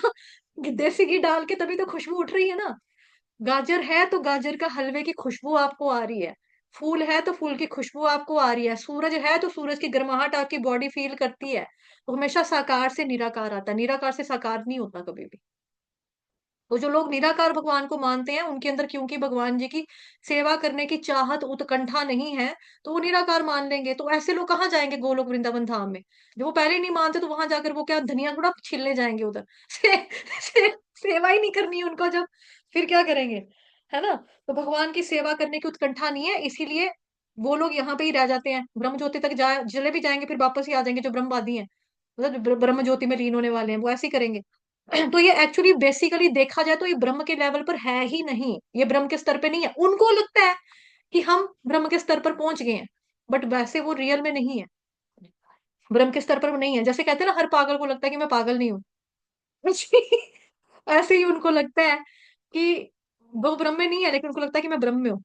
देसी घी डाल के, तभी तो खुशबू उठ रही है ना। गाजर है तो गाजर का हलवे की खुशबू आपको आ रही है, फूल है तो फूल की खुशबू आपको आ रही है, सूरज है तो सूरज की गर्माहट आपकी बॉडी फील करती है। तो हमेशा साकार से निराकार आता है, निराकार से साकार नहीं होता कभी भी। तो जो लोग निराकार भगवान को मानते हैं, उनके अंदर क्योंकि भगवान जी की सेवा करने की चाहत, उत्कंठा नहीं है, तो वो निराकार मान लेंगे। तो ऐसे लोग कहाँ जाएंगे गोलोक वृंदावन धाम में, जो वो पहले नहीं मानते, तो वहां जाकर वो क्या धनिया थोड़ा छिलने जाएंगे उधर सेवा ही नहीं करनी है उनको जब, फिर क्या करेंगे, है ना। तो भगवान की सेवा करने की उत्कंठा नहीं है, इसीलिए वो लोग यहाँ पे ही रह जाते हैं, ब्रह्म ज्योति तक जा चले भी जाएंगे, फिर वापस ही आ जाएंगे, जो ब्रह्मवादी हैं, मतलब ब्रह्म ज्योति में लीन होने वाले हैं, वो ऐसे ही करेंगे। तो ये एक्चुअली बेसिकली देखा जाए तो ये ब्रह्म के लेवल पर है ही नहीं, ये ब्रह्म के स्तर पे नहीं है। उनको लगता है कि हम ब्रह्म के स्तर पर पहुंच गए हैं, बट वैसे वो रियल में नहीं है, ब्रह्म के स्तर पर नहीं है। जैसे कहते हैं ना, हर पागल को लगता है कि मैं पागल नहीं हूँ ऐसे ही उनको लगता है कि वो ब्रह्म में नहीं है, लेकिन उनको लगता है कि मैं ब्रह्म में हूँ,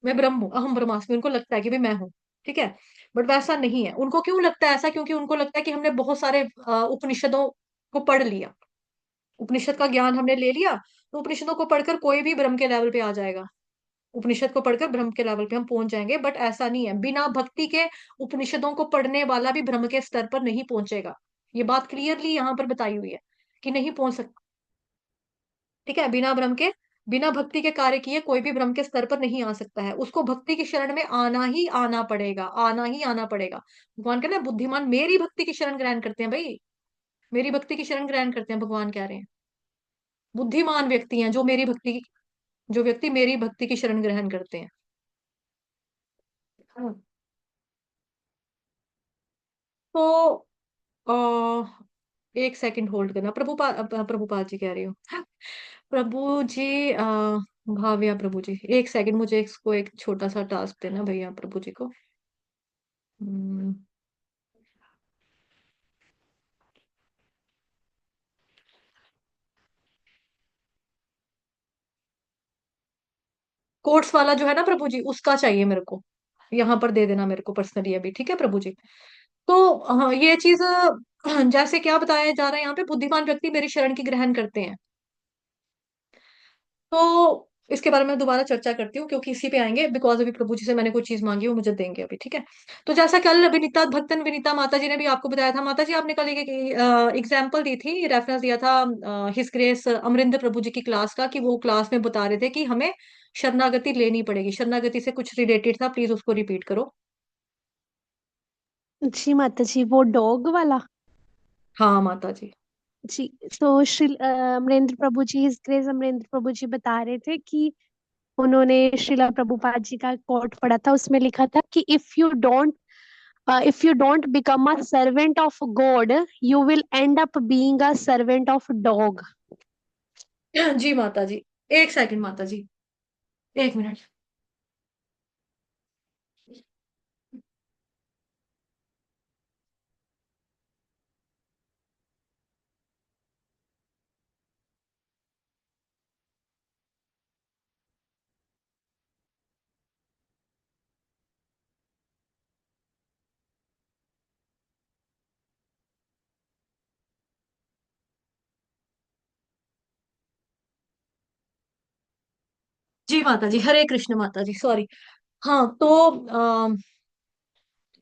मैं ब्रह्म हूँ, अहम ब्रह्मास्मि, उनको लगता है कि भाई मैं हूँ, ठीक है। बट वैसा नहीं है। उनको क्यों लगता है ऐसा, क्योंकि उनको लगता है कि हमने बहुत सारे उपनिषदों को पढ़ लिया, उपनिषद का ज्ञान हमने ले लिया, तो उपनिषदों को पढ़कर कोई भी ब्रह्म के लेवल पे आ जाएगा, उपनिषद को पढ़कर ब्रह्म के लेवल पे हम पहुंच जाएंगे। बट ऐसा नहीं है, बिना भक्ति के उपनिषदों को पढ़ने वाला भी ब्रह्म के स्तर पर नहीं पहुंचेगा। ये बात क्लियरली यहाँ पर बताई हुई है कि नहीं पहुंच सकता, ठीक है, बिना ब्रह्म के बिना भक्ति के कार्य किए कोई भी ब्रह्म के स्तर पर नहीं आ सकता है, उसको भक्ति की शरण में आना ही आना पड़ेगा, आना ही आना पड़ेगा। भगवान कह रहे हैं बुद्धिमान मेरी भक्ति की शरण ग्रहण करते हैं भाई, मेरी भक्ति की शरण ग्रहण करते हैं, भगवान कह रहे हैं बुद्धिमान व्यक्ति हैं जो व्यक्ति मेरी भक्ति की शरण ग्रहण करते हैं। हाँ। तो एक सेकंड होल्ड करना, प्रभुपाद जी कह रही हूँ। प्रभु जी, भाव्या प्रभु जी, एक सेकंड, मुझे इसको एक छोटा सा टास्क देना भैया प्रभु जी को। हम्म, कोट्स वाला जो है ना प्रभु जी, उसका चाहिए मेरे को, यहाँ पर दे देना मेरे को पर्सनली अभी, ठीक है प्रभु जी। तो हाँ, ये चीज जैसे क्या बताया जा रहा है यहाँ पे, बुद्धिमान व्यक्ति मेरी शरण की ग्रहण करते हैं। तो इसके बारे में दोबारा चर्चा करती हूँ, क्योंकि इसी पे आएंगे, बिकॉज अभी प्रभु जी से मैंने कोई चीज मांगी, वो मुझे देंगे अभी, ठीक है। तो जैसा कल विनीता भक्तन विनीता माता जी ने भी आपको बताया था, माता जी आपने कल एक एग्जाम्पल दी थी, रेफरेंस दिया था हिस ग्रेस अमरिंदर प्रभु जी की क्लास का, कि वो क्लास में बता रहे थे कि हमें शरणागति लेनी पड़ेगी, शरणागति से कुछ रिलेटेड था, प्लीज उसको रिपीट करो। जी माता जी, वो डॉग वाला। हाँ माता जी। जी, तो श्री अमरेंद्र प्रभु जी, हिज ग्रेस अमरेंद्र प्रभु जी बता रहे थे कि उन्होंने श्रीला प्रभुपाद जी का कोट पढ़ा था, उसमें लिखा था कि if you don't become a servant of God, you will end up being a servant of dog. जी माता जी, एक सेकंड माता जी, एक मिनट। जी माता जी, हरे कृष्ण माता जी, सॉरी। हाँ तो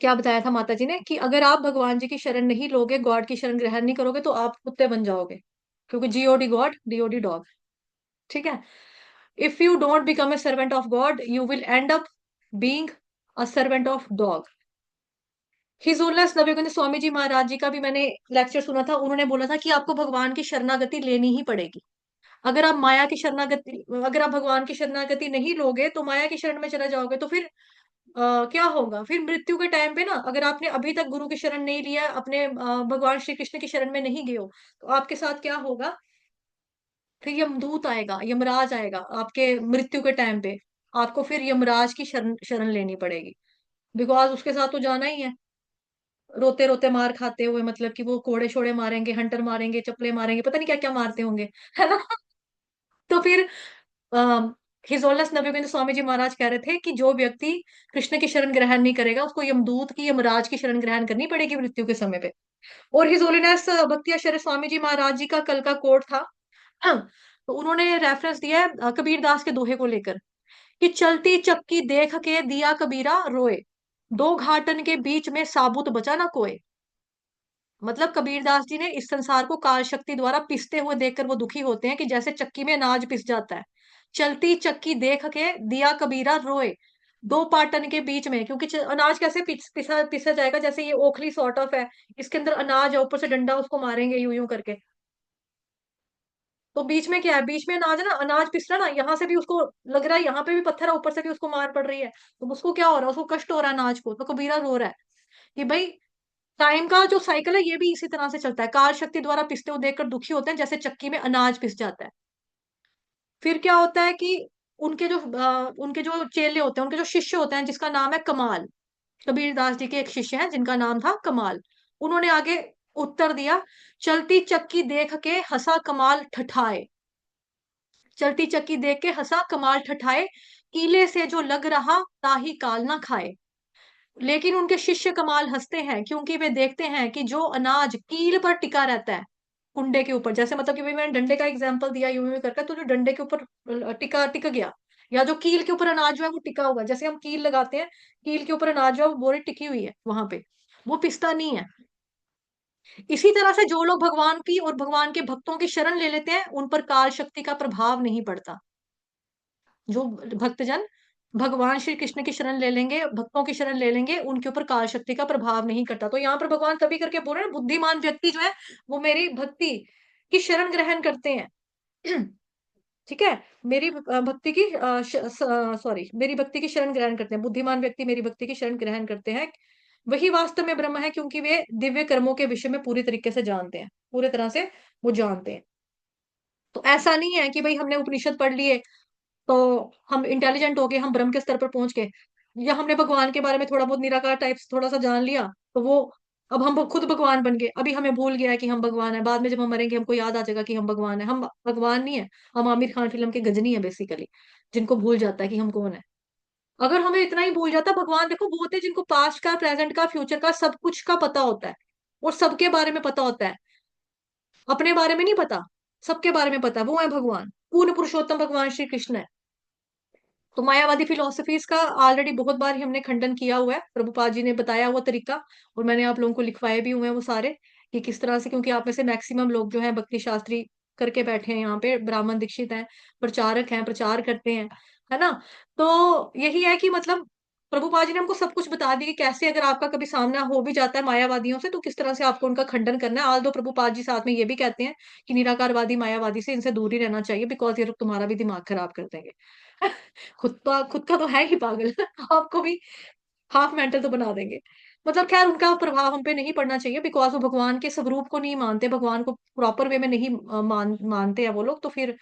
क्या बताया था माता जी ने, कि अगर आप भगवान जी की शरण नहीं लोगे, गॉड की शरण ग्रहण नहीं करोगे, तो आप कुत्ते बन जाओगे, क्योंकि जीओडी गॉड डीओडी डॉग, ठीक है। If you don't become a servant of God, you will end up being a servant of dog. His holiness Navayogendra Swami ji Maharaj ji का भी मैंने लेक्चर सुना था, उन्होंने बोला था कि आपको भगवान की शरणागति लेनी ही पड़ेगी। अगर आप माया की शरणागति, अगर आप भगवान की शरणागति नहीं लोगे, तो माया की शरण में चले जाओगे, तो फिर क्या होगा, फिर मृत्यु के टाइम पे ना, अगर आपने अभी तक गुरु की शरण नहीं लिया, अपने भगवान श्री कृष्ण की शरण में नहीं गए हो, तो आपके साथ क्या होगा, फिर यमदूत आएगा, यमराज आएगा आपके मृत्यु के टाइम पे, आपको फिर यमराज की शरण शरण लेनी पड़ेगी, बिकॉज उसके साथ तो जाना ही है, रोते रोते मार खाते हुए, मतलब कि वो कोड़े छोड़े मारेंगे, हंटर मारेंगे, चप्पले मारेंगे, पता नहीं क्या क्या मारते होंगे, है ना। तो फिर हिज ऑलनेस नवयोगेंद्र स्वामी जी महाराज कह रहे थे कि जो व्यक्ति कृष्ण की शरण ग्रहण नहीं करेगा, उसको यमदूत की, यमराज की शरण ग्रहण करनी पड़ेगी मृत्यु के समय पे। और हिज होलीनेस भक्ति आचार्य स्वामी जी महाराज जी का कल का कोट था, तो उन्होंने रेफरेंस दिया है कबीर दास के दोहे को लेकर, कि चलती चक्की देख के दिया कबीरा रोए, दो घाटन के बीच में साबुत बचा ना कोई। मतलब कबीरदास जी ने इस संसार को काल शक्ति द्वारा पिसते हुए देखकर वो दुखी होते हैं, कि जैसे चक्की में अनाज पिस जाता है। चलती चक्की देख के दिया कबीरा रोए, दो पाटन के बीच में, क्योंकि अनाज कैसे पिसा पिसा जाएगा, जैसे ये ओखली सॉर्ट ऑफ है, इसके अंदर अनाज है, ऊपर से डंडा उसको मारेंगे यूं यूं करके, तो बीच में क्या है, बीच में अनाज है ना, अनाज पिस रहा है ना, यहाँ से भी उसको लग रहा है, यहाँ पे भी पत्थर है, ऊपर से भी उसको मार पड़ रही है, तो उसको क्या हो रहा है, उसको कष्ट हो रहा है अनाज को, तो कबीरा रो रहा है कि भाई टाइम का जो साइकिल है, ये भी इसी तरह से चलता है, काल शक्ति द्वारा पिसते हुए देखकर दुखी होते हैं, जैसे चक्की में अनाज पिस जाता है। फिर क्या होता है कि उनके जो चेले होते हैं, उनके जो शिष्य होते हैं, जिसका नाम है कमाल, कबीरदास जी के एक शिष्य हैं जिनका नाम था कमाल, उन्होंने आगे उत्तर दिया, चलती चक्की देख के हंसा कमाल ठठाए, चलती चक्की देख के हंसा कमाल ठठाए, कीले से जो लग रहा ताही काल ना खाए। लेकिन उनके शिष्य कमाल हंसते हैं, क्योंकि वे देखते हैं कि जो अनाज कील पर टिका रहता है, कुंडे के ऊपर, जैसे मतलब कि भाई मैंने डंडे का एग्जांपल दिया यूं यूं करके, तो जो डंडे के ऊपर टिका टिक गया, या जो कील के ऊपर अनाज जो है वो टिका हुआ है, जैसे हम कील लगाते हैं, कील के ऊपर अनाज जो है वो बोरी टिकी हुई है वहां पे, वो पिसता नहीं है। इसी तरह से जो लोग भगवान की और भगवान के भक्तों की शरण ले लेते हैं, उन पर काल शक्ति का प्रभाव नहीं पड़ता। जो भक्तजन भगवान श्री कृष्ण की शरण ले लेंगे, भक्तों की शरण ले लेंगे, उनके ऊपर काल शक्ति का प्रभाव नहीं करता। तो यहाँ पर भगवान तभी करके बोल रहे हैं, बुद्धिमान व्यक्ति जो है वो मेरी भक्ति की शरण ग्रहण करते हैं। ठीक है, मेरी भक्ति की सॉरी मेरी भक्ति की शरण ग्रहण करते हैं, बुद्धिमान व्यक्ति मेरी भक्ति की शरण ग्रहण करते हैं, वही वास्तव में ब्रह्म है, क्योंकि वे दिव्य कर्मों के विषय में पूरी तरीके से जानते हैं, पूरे तरह से वो जानते हैं। तो ऐसा नहीं है कि भाई हमने उपनिषद पढ़ लिए तो हम इंटेलिजेंट हो गए, हम ब्रह्म के स्तर पर पहुंच गए, या हमने भगवान के बारे में थोड़ा बहुत निराकार टाइप्स थोड़ा सा जान लिया तो वो अब हम खुद भगवान बन गए। अभी हमें भूल गया है कि हम भगवान है, बाद में जब हम मरेंगे हमको याद आ जाएगा कि हम भगवान है। हम भगवान नहीं है, हम आमिर खान फिल्म के गजनी है बेसिकली, जिनको भूल जाता है कि हम कौन है। अगर हमें इतना ही भूल जाता, भगवान देखो वो होते हैं जिनको पास्ट का, प्रेजेंट का, फ्यूचर का सब कुछ का पता होता है, और सबके बारे में पता होता है, अपने बारे में नहीं पता, सबके बारे में पता है, वो है भगवान, पूर्ण पुरुषोत्तम भगवान श्री कृष्ण है। तो मायावादी फिलोसफीज का ऑलरेडी बहुत बार ही हमने खंडन किया हुआ है, प्रभुपाद जी ने बताया हुआ तरीका, और मैंने आप लोगों को लिखवाए भी हुए हैं वो सारे, कि किस तरह से, क्योंकि आप में से मैक्सिमम लोग जो है भक्ति शास्त्री करके बैठे हैं, यहाँ पे ब्राह्मण दीक्षित हैं, प्रचारक हैं, प्रचार करते हैं, है ना। तो यही है कि मतलब प्रभुपाद जी ने हमको सब कुछ बता दिया कि कैसे अगर आपका कभी सामना हो भी जाता है मायावादियों से तो किस तरह से आपको उनका खंडन करना है। आल दो प्रभुपाद जी साथ में ये भी कहते हैं कि निराकारवादी मायावादी से इनसे दूर ही रहना चाहिए, बिकॉज ये लोग तुम्हारा भी दिमाग खराब कर देंगे। खुद का तो है ही पागल आपको भी हाफ मेंटल तो बना देंगे। मतलब खैर उनका प्रभाव हम पे नहीं पड़ना चाहिए, बिकॉज वो भगवान के स्वरूप को नहीं मानते, भगवान को प्रॉपर वे में नहीं मानते हैं वो लोग। तो फिर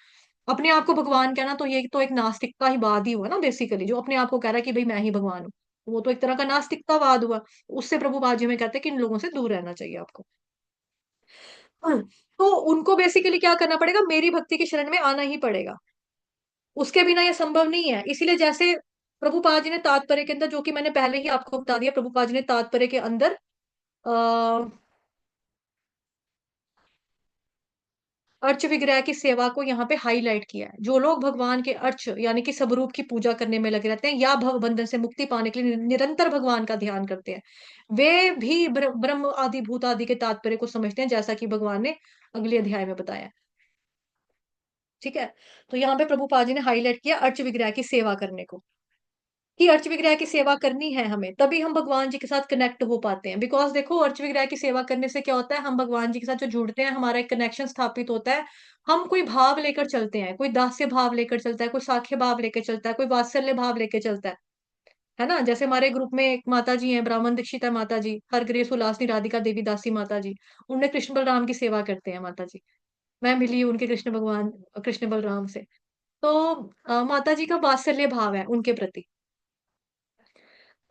अपने आप को भगवान कहना तो ये तो एक नास्तिकता ही वाद ही हुआ ना बेसिकली, जो अपने आप को कह रहा है कि भाई मैं ही भगवान हूँ, वो तो एक तरह का नास्तिकतावाद हुआ। उससे प्रभुपाद जी में कहते हैं कि इन लोगों से दूर रहना चाहिए आपको। हाँ, तो उनको बेसिकली क्या करना पड़ेगा, मेरी भक्ति की शरण में आना ही पड़ेगा, उसके बिना ये संभव नहीं है। इसीलिए जैसे प्रभुपाद जी ने तात्पर्य के अंदर, जो कि मैंने पहले ही आपको बता दिया, प्रभुपाद जी ने तात्पर्य के अंदर आ, अर्च विग्रह की सेवा को यहाँ पे हाईलाइट किया है। जो लोग भगवान के अर्च यानी कि स्वरूप की पूजा करने में लगे रहते हैं, या भव बंधन से मुक्ति पाने के लिए निरंतर भगवान का ध्यान करते हैं, वे भी ब्रह्म आदि भूत आदि के तात्पर्य को समझते हैं, जैसा कि भगवान ने अगले अध्याय में बताया। ठीक है, तो यहाँ पे प्रभुपाद जी ने हाईलाइट किया अर्च विग्रह की सेवा करने को, कि अर्च विग्रह की सेवा करनी है हमें, तभी हम भगवान जी के साथ कनेक्ट हो पाते हैं। बिकॉज देखो अर्च विग्रह की सेवा करने से क्या होता है, हम भगवान जी के साथ जो जुड़ते हैं, हमारा एक कनेक्शन स्थापित होता है। हम कोई भाव लेकर चलते हैं, कोई दास्य भाव लेकर चलता है, कोई साख्य भाव लेकर चलता है, कोई वात्सल्य भाव लेकर चलता है ना। जैसे हमारे ग्रुप में एक माता जी हैं, ब्राह्मण दीक्षित है माता जी, हर ग्रेस उल्लासनी राधिका देवी दासी माता जी, उनने कृष्ण बलराम की सेवा करते हैं माता जी। मैं मिली हूँ उनके कृष्ण भगवान कृष्ण बलराम से। तो माता जी का वात्सल्य भाव है उनके प्रति।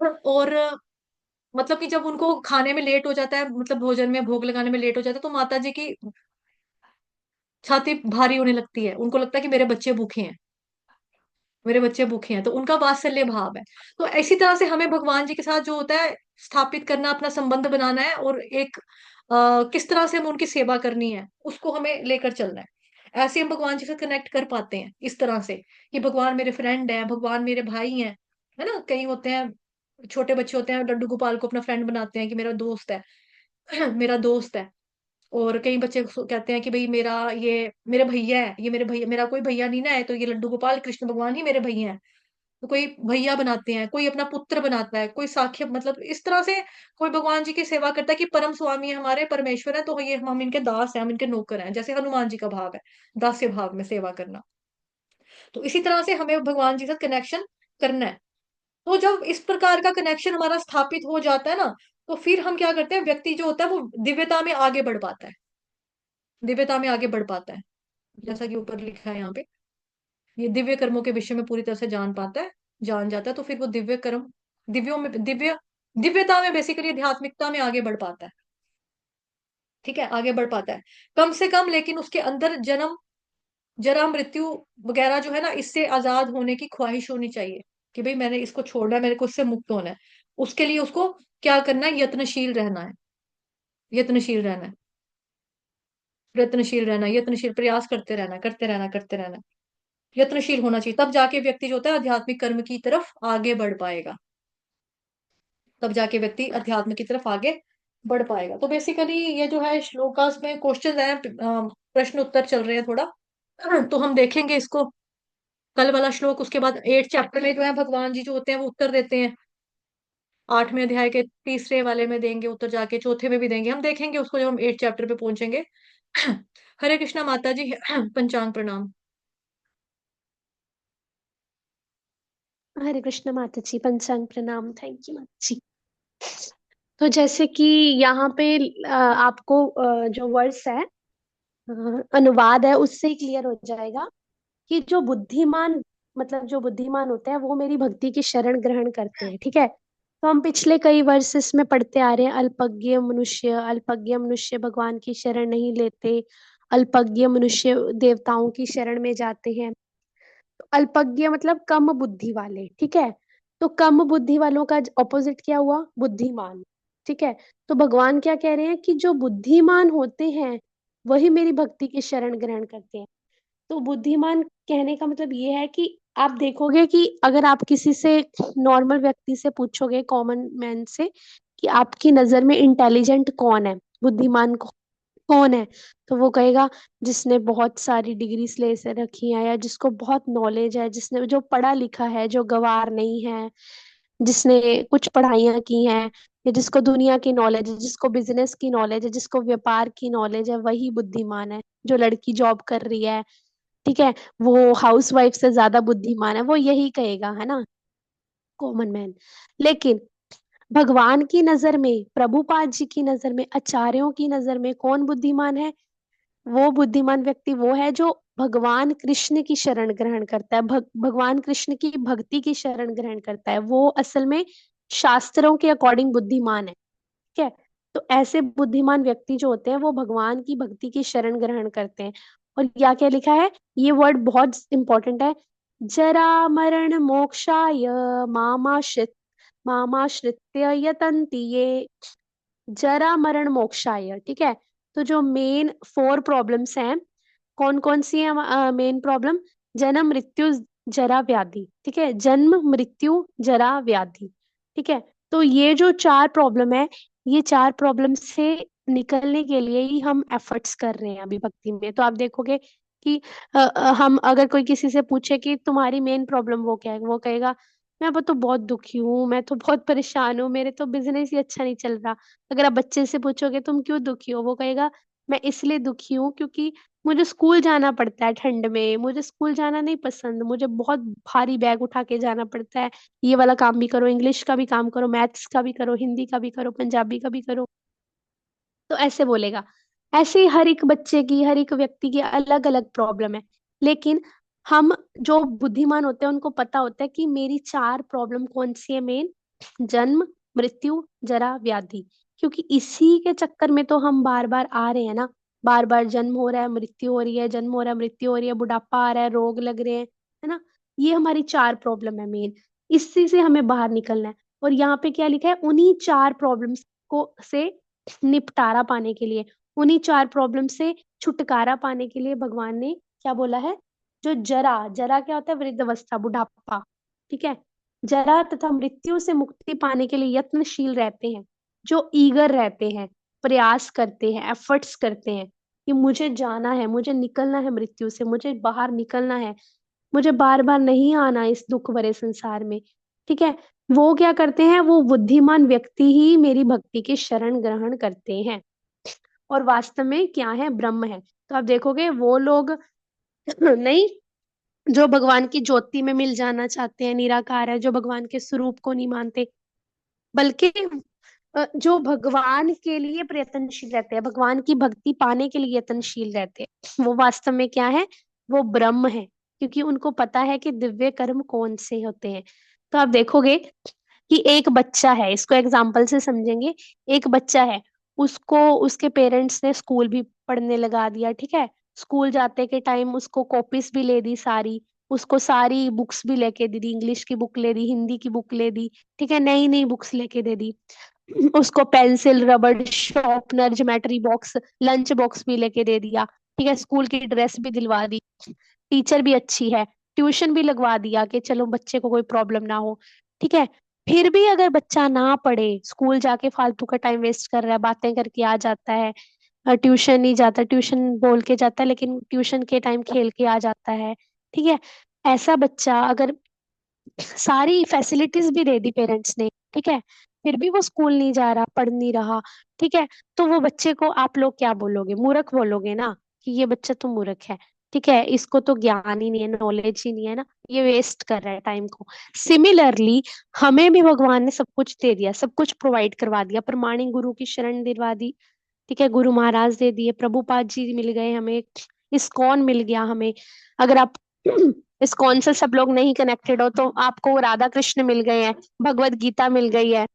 और मतलब कि जब उनको खाने में लेट हो जाता है, मतलब भोजन में भोग लगाने में लेट हो जाता है, तो माता जी की छाती भारी होने लगती है, उनको लगता है कि मेरे बच्चे भूखे हैं, मेरे बच्चे भूखे हैं, तो उनका वात्सल्य भाव है। तो इसी तरह से हमें भगवान जी के साथ जो होता है स्थापित करना, अपना संबंध बनाना है, और एक किस तरह से हमें उनकी सेवा करनी है उसको हमें लेकर चलना है। ऐसे हम भगवान जी से कनेक्ट कर पाते हैं इस तरह से, कि भगवान मेरे फ्रेंड है, भगवान मेरे भाई हैं, है ना। कई होते हैं छोटे बच्चे होते हैं, लड्डू गोपाल को अपना फ्रेंड बनाते हैं कि मेरा दोस्त है मेरा दोस्त है। और कई बच्चे कहते हैं कि भाई मेरा ये मेरे भैया है, ये मेरे भैया, मेरा कोई भैया नहीं ना है, तो ये लड्डू गोपाल कृष्ण भगवान ही मेरे भैया हैं। तो कोई भैया बनाते हैं, कोई अपना पुत्र बनाता है, कोई साख्य, मतलब इस तरह से कोई भगवान जी की सेवा करता है कि परम स्वामी है हमारे, परमेश्वर है, तो ये हम इनके दास हैं, हम इनके नौकर हैं, जैसे हनुमान जी का भाव है दास्य भाव में सेवा करना। तो इसी तरह से हमें भगवान जी से कनेक्शन करना है। तो जब इस प्रकार का कनेक्शन हमारा स्थापित हो जाता है ना, तो फिर हम क्या करते हैं, व्यक्ति जो होता है वो दिव्यता में आगे बढ़ पाता है, दिव्यता में आगे बढ़ पाता है, जैसा कि ऊपर लिखा है यहाँ पे, ये दिव्य कर्मों के विषय में पूरी तरह से जान पाता है, जान जाता है, तो फिर वो दिव्य कर्म, दिव्यों में दिव्यता में बेसिकली आध्यात्मिकता में आगे बढ़ पाता है। ठीक है, आगे बढ़ पाता है कम से कम, लेकिन उसके अंदर जन्म जरा मृत्यु वगैरह जो है ना, इससे आजाद होने की ख्वाहिश होनी चाहिए, कि भाई मैंने इसको छोड़ना है, मेरे को इससे मुक्त होना है। उसके लिए उसको क्या करना है, यत्नशील रहना है, यत्नशील रहना है, यत्नशील रहना, यत्नशील प्रयास करते रहना, करते रहना, करते रहना, यत्नशील होना चाहिए। तब जाके व्यक्ति जो होता है आध्यात्मिक कर्म की तरफ आगे बढ़ पाएगा, तब जाके व्यक्ति अध्यात्म की तरफ आगे बढ़ पाएगा। तो बेसिकली ये जो है श्लोकास में क्वेश्चन है, प्रश्न उत्तर चल रहे हैं थोड़ा, तो हम देखेंगे इसको कल वाला श्लोक, उसके बाद 8 चैप्टर में जो है भगवान जी जो होते हैं वो उत्तर देते हैं। 8वें अध्याय के तीसरे वाले में देंगे उत्तर, जाके चौथे में भी देंगे, हम देखेंगे उसको जब हम 8 चैप्टर पे पहुंचेंगे। हरे कृष्णा माता जी। पंचांग प्रणाम। हरे कृष्ण माता जी, पंचांग प्रणाम। थैंक यू माता जी। तो जैसे कि यहाँ पे आपको जो वर्ड्स है, अनुवाद है, उससे ही क्लियर हो जाएगा कि जो बुद्धिमान, मतलब जो बुद्धिमान होते हैं वो मेरी भक्ति की शरण ग्रहण करते हैं। ठीक है, तो हम पिछले कई वर्सेस में पढ़ते आ रहे हैं, अल्पज्ञ मनुष्य भगवान की शरण नहीं लेते, अल्पज्ञ मनुष्य देवताओं की शरण में जाते हैं। तो अल्पज्ञ मतलब कम बुद्धि वाले। ठीक है, तो कम बुद्धि वालों का ऑपोजिट क्या हुआ? बुद्धिमान। ठीक है, तो भगवान क्या कह रहे हैं कि जो बुद्धिमान होते हैं वही मेरी भक्ति की शरण ग्रहण करते हैं। तो बुद्धिमान कहने का मतलब ये है कि आप देखोगे कि अगर आप किसी से, नॉर्मल व्यक्ति से पूछोगे, कॉमन मैन से, कि आपकी नजर में इंटेलिजेंट कौन है, बुद्धिमान कौन है, तो वो कहेगा जिसने बहुत सारी डिग्रीज ले से रखी है, या जिसको बहुत नॉलेज है, जिसने, जो पढ़ा लिखा है, जो गंवार नहीं है, जिसने कुछ पढ़ाइयाँ की हैं, या जिसको दुनिया की नॉलेज है, जिसको बिजनेस की नॉलेज है, जिसको व्यापार की नॉलेज है, वही बुद्धिमान है। जो लड़की जॉब कर रही है, ठीक है, वो हाउस वाइफ से ज्यादा बुद्धिमान है, वो यही कहेगा, है ना, कॉमन मैन। लेकिन भगवान की नजर में, प्रभुपाद जी की नजर में, आचार्यों की नजर में कौन बुद्धिमान है? वो बुद्धिमान व्यक्ति वो है जो भगवान कृष्ण की शरण ग्रहण करता है, भगवान कृष्ण की भक्ति की शरण ग्रहण करता है, वो असल में शास्त्रों के अकॉर्डिंग बुद्धिमान है। ठीक है, तो ऐसे बुद्धिमान व्यक्ति जो होते हैं वो भगवान की भक्ति की शरण ग्रहण करते हैं। और यहाँ क्या लिखा है, ये वर्ड बहुत इंपॉर्टेंट है, जरा मरण मोक्षाय मामाश्रित मामाश्रित्य यतन्ति ये। जरा मरण मोक्षाय, ठीक है, तो जो मेन 4 प्रॉब्लम्स हैं, कौन कौन सी है मेन प्रॉब्लम? जन्म मृत्यु जरा व्याधि। ठीक है, जन्म मृत्यु जरा व्याधि। ठीक है, तो ये जो 4 प्रॉब्लम है, ये 4 प्रॉब्लम से निकलने के लिए ही हम एफर्ट्स कर रहे हैं अभी भक्ति में। तो आप देखोगे कि हम अगर कोई किसी से पूछे कि तुम्हारी मेन प्रॉब्लम वो क्या है, वो कहेगा मैं तो बहुत दुखी हूँ, मैं तो बहुत परेशान हूँ, मेरे तो बिजनेस ही अच्छा नहीं चल रहा। अगर आप बच्चे से पूछोगे तुम क्यों दुखी हो, वो कहेगा मैं इसलिए दुखी हूँ क्योंकि मुझे स्कूल जाना पड़ता है ठंड में, मुझे स्कूल जाना नहीं पसंद, मुझे बहुत भारी बैग उठा के जाना पड़ता है, ये वाला काम भी करो, इंग्लिश का भी काम करो, मैथ्स का भी करो, हिंदी का भी करो, पंजाबी का भी करो। तो ऐसे बोलेगा। ऐसे ही हर एक बच्चे की, हर एक व्यक्ति की अलग अलग प्रॉब्लम है। लेकिन हम जो बुद्धिमान होते हैं उनको पता होता है कि मेरी 4 प्रॉब्लम कौन सी है मेन? जन्म, मृत्यु, जरा, व्याधि। क्योंकि इसी के चक्कर में तो हम बार बार आ रहे हैं ना, बार बार जन्म हो रहा है, मृत्यु हो रही है, जन्म हो रहा है, मृत्यु हो रही है, बुढ़ापा आ रहा है, रोग लग रहे हैं, है ना। ये हमारी 4 प्रॉब्लम है मेन, इसी से हमें बाहर निकलना है। और यहाँ पे क्या लिखा है, उन्हीं 4 प्रॉब्लम्स को से निपटारा पाने के लिए, उन्हीं 4 प्रॉब्लम से छुटकारा पाने के लिए भगवान ने क्या बोला है? जो जरा, जरा क्या होता है? वृद्धावस्था, बुढ़ापा। ठीक है, जरा तथा मृत्यु से मुक्ति पाने के लिए यत्नशील रहते हैं, जो ईगर रहते हैं, प्रयास करते हैं, एफर्ट्स करते हैं कि मुझे जाना है, मुझे निकलना है मृत्यु से, मुझे बाहर निकलना है, मुझे बार बार नहीं आना इस दुख भरे संसार में। ठीक है, वो क्या करते हैं? वो बुद्धिमान व्यक्ति ही मेरी भक्ति की शरण ग्रहण करते हैं, और वास्तव में क्या है? ब्रह्म है। तो आप देखोगे वो लोग नहीं, जो भगवान की ज्योति में मिल जाना चाहते हैं, निराकार है, जो भगवान के स्वरूप को नहीं मानते, बल्कि जो भगवान के लिए प्रयत्नशील रहते हैं, भगवान की भक्ति पाने के लिए यत्नशील रहते हैं, वो वास्तव में क्या है? वो ब्रह्म है, क्योंकि उनको पता है कि दिव्य कर्म कौन से होते हैं। तो आप देखोगे कि एक बच्चा है, इसको एग्जाम्पल से समझेंगे। एक बच्चा है, उसको उसके पेरेंट्स ने स्कूल भी पढ़ने लगा दिया। ठीक है, स्कूल जाते के टाइम उसको कॉपीज भी ले दी सारी, उसको सारी बुक्स भी लेके दे दी, इंग्लिश की बुक ले दी, हिंदी की बुक ले दी। ठीक है, नई नई बुक्स लेके दे दी उसको, पेंसिल, रबड़, sharpener, geometry box, lunch box भी लेके दे दिया। ठीक है, स्कूल की ड्रेस भी दिलवा दी, टीचर भी अच्छी है, ट्यूशन भी लगवा दिया कि चलो बच्चे को कोई प्रॉब्लम ना हो। ठीक है, फिर भी अगर बच्चा ना पढ़े, स्कूल जाके फालतू का टाइम वेस्ट कर रहा है, बातें करके आ जाता है, ट्यूशन नहीं जाता, ट्यूशन बोल के जाता है लेकिन ट्यूशन के टाइम खेल के आ जाता है। ठीक है, ऐसा बच्चा अगर सारी फैसिलिटीज भी दे दी पेरेंट्स ने, ठीक है, फिर भी वो स्कूल नहीं जा रहा, पढ़ नहीं रहा, ठीक है, तो वो बच्चे को आप लोग क्या बोलोगे? मूर्ख बोलोगे ना, कि ये बच्चा तो मूर्ख है, ठीक है, इसको तो ज्ञान ही नहीं है, नॉलेज ही नहीं है ना, ये वेस्ट कर रहा है टाइम को। सिमिलरली हमें भी भगवान ने सब कुछ दे दिया, सब कुछ प्रोवाइड करवा दिया, प्रमाणिक गुरु की शरण दिलवा दी, ठीक है, गुरु महाराज दे दिए, प्रभुपाद जी मिल गए हमें, इस्कॉन मिल गया हमें। अगर आप इस्कॉन से सब लोग नहीं कनेक्टेड हो तो आपको राधा कृष्ण मिल गए हैं, भगवत गीता मिल गई है,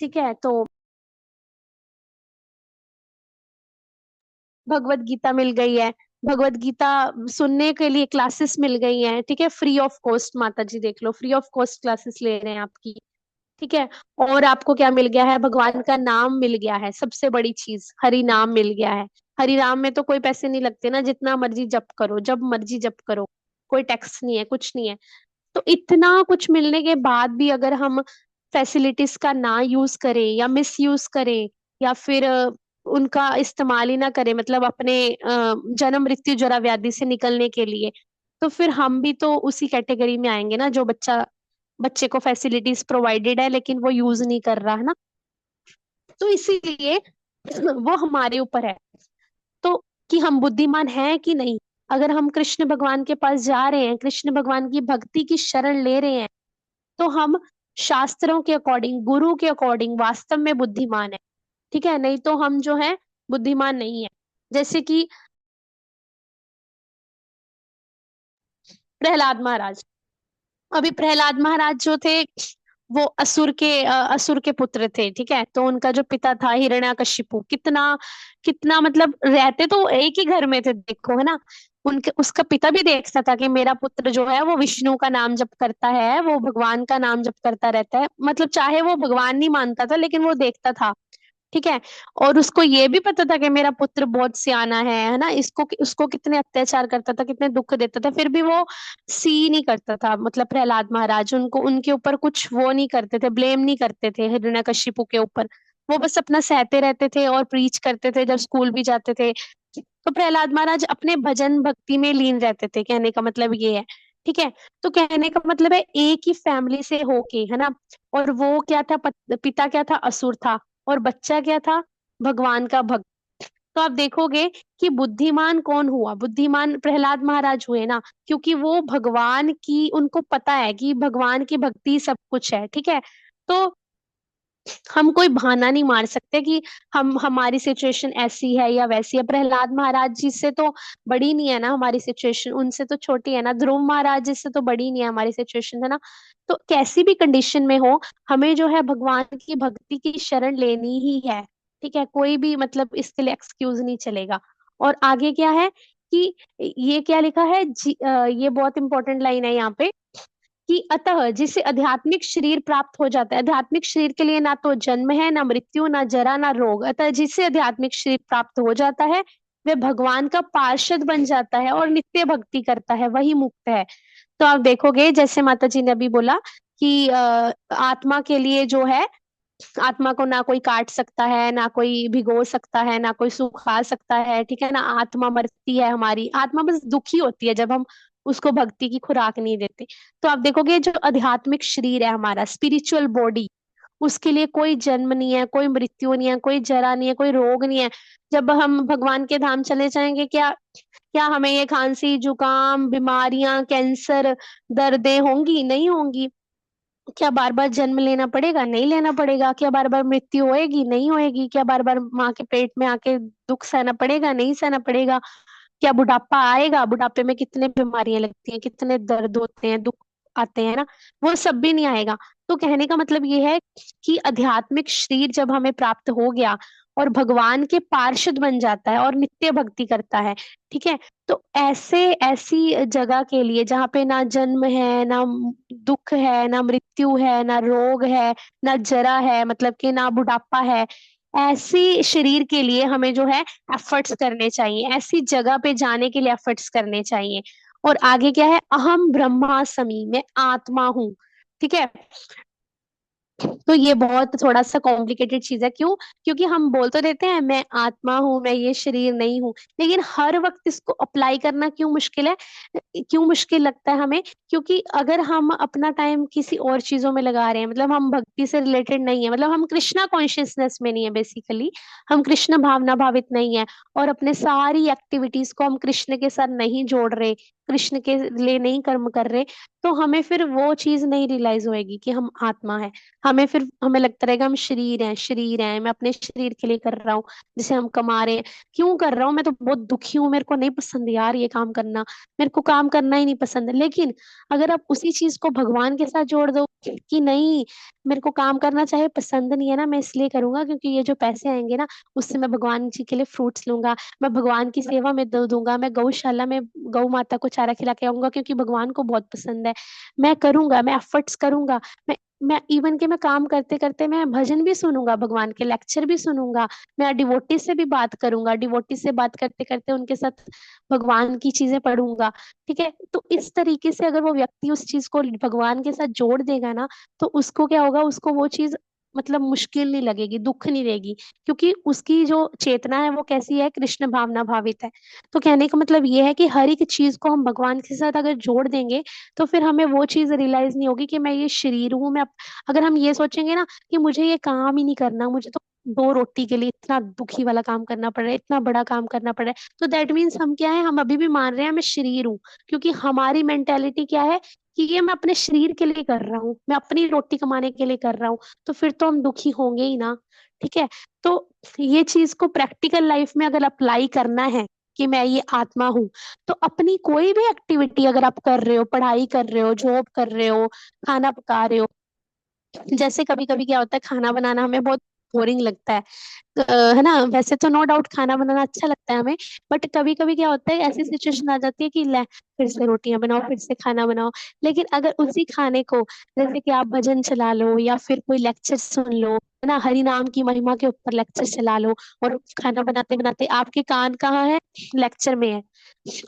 ठीक है, तो भगवत गीता मिल गई है, भगवत गीता सुनने के लिए क्लासेस मिल गई हैं, ठीक है, फ्री ऑफ कॉस्ट, माता जी देख लो, फ्री ऑफ कॉस्ट क्लासेस ले रहे हैं आपकी, ठीक है। और आपको क्या मिल गया है? भगवान का नाम मिल गया है, सबसे बड़ी चीज हरि नाम मिल गया है। हरि नाम में तो कोई पैसे नहीं लगते ना, जितना मर्जी जप करो, जब मर्जी जप करो, कोई टैक्स नहीं है, कुछ नहीं है। तो इतना कुछ मिलने के बाद भी अगर हम फैसिलिटीज का ना यूज करें या मिस यूज करें, या फिर उनका इस्तेमाल ही ना करें, मतलब अपने जन्म मृत्यु जरा व्याधि से निकलने के लिए, तो फिर हम भी तो उसी कैटेगरी में आएंगे ना, जो बच्चे को फैसिलिटीज प्रोवाइडेड है लेकिन वो यूज नहीं कर रहा है ना। तो इसीलिए वो हमारे ऊपर है, तो कि हम बुद्धिमान हैं कि नहीं। अगर हम कृष्ण भगवान के पास जा रहे हैं, कृष्ण भगवान की भक्ति की शरण ले रहे हैं, तो हम शास्त्रों के अकॉर्डिंग, गुरु के अकॉर्डिंग वास्तव में बुद्धिमान है, ठीक है, नहीं तो हम जो है बुद्धिमान नहीं है। जैसे कि प्रहलाद महाराज, अभी प्रहलाद महाराज जो थे वो असुर के पुत्र थे, ठीक है, तो उनका जो पिता था हिरण्यकशिपु, कितना कितना मतलब रहते तो एक ही घर में थे, देखो है ना, उनके उसका पिता भी देखता था कि मेरा पुत्र जो है वो विष्णु का नाम जप करता है, वो भगवान का नाम जप करता रहता है, मतलब चाहे वो भगवान नहीं मानता था लेकिन वो देखता था, ठीक है। और उसको ये भी पता था कि मेरा पुत्र बहुत सियाना है ना, इसको उसको कितने अत्याचार करता था, कितने दुख देता था, फिर भी वो सी नहीं करता था, मतलब प्रहलाद महाराज उनको उनके ऊपर कुछ वो नहीं करते थे, ब्लेम नहीं करते थे हिरण्यकशिपु के ऊपर, वो बस अपना सहते रहते थे और प्रीच करते थे जब स्कूल भी जाते थे। तो प्रहलाद महाराज अपने भजन भक्ति में लीन रहते थे, कहने का मतलब ये है, ठीक है। तो कहने का मतलब है एक ही फैमिली से होके, है ना, और वो क्या था, पिता क्या था, असुर था, और बच्चा क्या था, भगवान का भक्त। तो आप देखोगे कि बुद्धिमान कौन हुआ? बुद्धिमान प्रहलाद महाराज हुए ना, क्योंकि वो भगवान की, उनको पता है कि भगवान की भक्ति सब कुछ है, ठीक है। तो हम कोई बहाना नहीं मार सकते कि हम हमारी सिचुएशन ऐसी है या वैसी है। प्रहलाद महाराज जी से तो बड़ी नहीं है ना हमारी सिचुएशन, उनसे तो छोटी है ना, ध्रुव महाराज जी से तो बड़ी नहीं है हमारी सिचुएशन, है ना। तो कैसी भी कंडीशन में हो, हमें जो है भगवान की भक्ति की शरण लेनी ही है, ठीक है, कोई भी मतलब इसके लिए एक्सक्यूज नहीं चलेगा। और आगे क्या है कि ये क्या लिखा है ये बहुत इंपॉर्टेंट लाइन है यहाँ पे, कि अतः जिसे आध्यात्मिक शरीर प्राप्त हो जाता है, आध्यात्मिक शरीर के लिए ना तो जन्म है, ना मृत्यु, ना जरा, ना रोग, अतः जिसे आध्यात्मिक शरीर प्राप्त हो जाता है वह भगवान का पार्षद बन जाता है और नित्य भक्ति करता है, वही मुक्त है। तो आप देखोगे जैसे माता जी ने अभी बोला कि आत्मा के लिए जो है, आत्मा को ना कोई काट सकता है, ना कोई भिगो सकता है, ना कोई सुखा सकता है, ठीक है ना, आत्मा मरती है, हमारी आत्मा बस दुखी होती है जब हम उसको भक्ति की खुराक नहीं देते। तो आप देखोगे जो आध्यात्मिक शरीर है हमारा, स्पिरिचुअल बॉडी, उसके लिए कोई जन्म नहीं है, कोई मृत्यु नहीं है, कोई जरा नहीं है, कोई रोग नहीं है। जब हम भगवान के धाम चले जाएंगे, क्या क्या हमें ये खांसी जुकाम बीमारियां कैंसर दर्दें होंगी? नहीं होंगी। क्या बार बार जन्म लेना पड़ेगा? नहीं लेना पड़ेगा। क्या बार बार मृत्यु होएगी? नहीं होएगी। क्या बार बार माँ के पेट में आके दुख सहना पड़ेगा? नहीं सहना पड़ेगा। क्या बुढ़ापा आएगा? बुढ़ापे में कितने बीमारियां लगती हैं, कितने दर्द होते हैं, दुख आते हैं ना, वो सब भी नहीं आएगा। तो कहने का मतलब ये है कि आध्यात्मिक शरीर जब हमें प्राप्त हो गया और भगवान के पार्षद बन जाता है और नित्य भक्ति करता है, ठीक है, तो ऐसे ऐसी जगह के लिए जहाँ पे ना जन्म है, ना दुख है, ना मृत्यु है, ना रोग है, ना जरा है, मतलब कि ना बुढ़ापा है, ऐसी शरीर के लिए हमें जो है एफर्ट्स करने चाहिए, ऐसी जगह पे जाने के लिए एफर्ट्स करने चाहिए। और आगे क्या है, अहम ब्रह्मास्मि, मैं आत्मा हूँ, ठीक है। तो ये बहुत थोड़ा सा कॉम्प्लिकेटेड चीज है। क्यों? क्योंकि हम बोल तो देते हैं मैं आत्मा हूँ, मैं ये शरीर नहीं हूँ, लेकिन हर वक्त इसको अप्लाई करना क्यों मुश्किल है? क्यों मुश्किल लगता है हमें? क्योंकि अगर हम अपना टाइम किसी और चीजों में लगा रहे हैं, मतलब हम भक्ति से रिलेटेड नहीं है, मतलब हम कृष्णा कॉन्शियसनेस में नहीं है बेसिकली, हम कृष्ण भावना भावित नहीं है, और अपने सारी एक्टिविटीज को हम कृष्ण के साथ नहीं जोड़ रहे, कृष्ण के लिए नहीं कर्म कर रहे, तो हमें फिर वो चीज नहीं रियलाइज होएगी कि हम आत्मा है। हमें लगता रहेगा हम शरीर हैं, मैं अपने शरीर के लिए कर रहा हूँ, जिसे हम कमा रहे हैं। क्यों कर रहा हूँ? मैं तो बहुत दुखी हूँ, मेरे को नहीं पसंद यार ये काम करना, मेरे को काम करना ही नहीं पसंद है। लेकिन अगर आप उसी चीज को भगवान के साथ जोड़ दो कि नहीं, मेरे को काम करना चाहे पसंद नहीं है ना, मैं इसलिए करूंगा क्योंकि ये जो पैसे आएंगे ना, उससे मैं भगवान जी के लिए फ्रूट्स लूंगा, मैं भगवान की सेवा में दूंगा, मैं गौशाला में गौ माता को चारा खिला के आऊंगा क्योंकि भगवान को बहुत पसंद है, मैं करूंगा, मैं एफर्ट्स करूंगा, मैं इवन के मैं काम करते करते मैं भजन भी सुनूंगा, भगवान के लेक्चर भी सुनूंगा, मैं डिवोटी से भी बात करूंगा, डिवोटी से बात करते करते उनके साथ भगवान की चीजें पढ़ूंगा। ठीक है? तो इस तरीके से अगर वो व्यक्ति उस चीज को भगवान के साथ जोड़ देगा ना, तो उसको क्या होगा, उसको वो चीज मतलब मुश्किल नहीं लगेगी, दुख नहीं देगी, क्योंकि उसकी जो चेतना है वो कैसी है, कृष्ण भावना भावित है। तो कहने का मतलब ये है कि हर एक चीज को हम भगवान के साथ अगर जोड़ देंगे, तो फिर हमें वो चीज रियलाइज नहीं होगी कि मैं ये शरीर हूँ। अगर हम ये सोचेंगे ना कि मुझे ये काम ही नहीं करना, मुझे तो दो रोटी के लिए इतना दुखी वाला काम करना पड़ रहा है, इतना बड़ा काम करना पड़ रहा है, तो दैट मीन्स हम क्या है, हम अभी भी मान रहे हैं मैं शरीर हूँ। क्योंकि हमारी मेंटेलिटी क्या है कि ये मैं अपने शरीर के लिए कर रहा हूँ, मैं अपनी रोटी कमाने के लिए कर रहा हूँ, तो फिर तो हम दुखी होंगे ही ना। ठीक है? तो ये चीज को प्रैक्टिकल लाइफ में अगर अप्लाई करना है कि मैं ये आत्मा हूँ, तो अपनी कोई भी एक्टिविटी अगर आप कर रहे हो, पढ़ाई कर रहे हो, जॉब कर रहे हो, खाना पका रहे हो, जैसे कभी कभी क्या होता है, खाना बनाना हमें बहुत बोरिंग लगता है, है ना? वैसे तो नो डाउट खाना बनाना अच्छा लगता है हमें, बट कभी कभी क्या होता है, ऐसी सिचुएशन आ जाती है कि ले फिर से रोटियां बनाओ, फिर से खाना बनाओ। लेकिन अगर उसी खाने को, जैसे कि आप भजन चला लो या फिर कोई लेक्चर सुन लो, है ना, हरि नाम की महिमा के ऊपर लेक्चर चला लो, और खाना बनाते बनाते आपके कान कहाँ है, लेक्चर में है।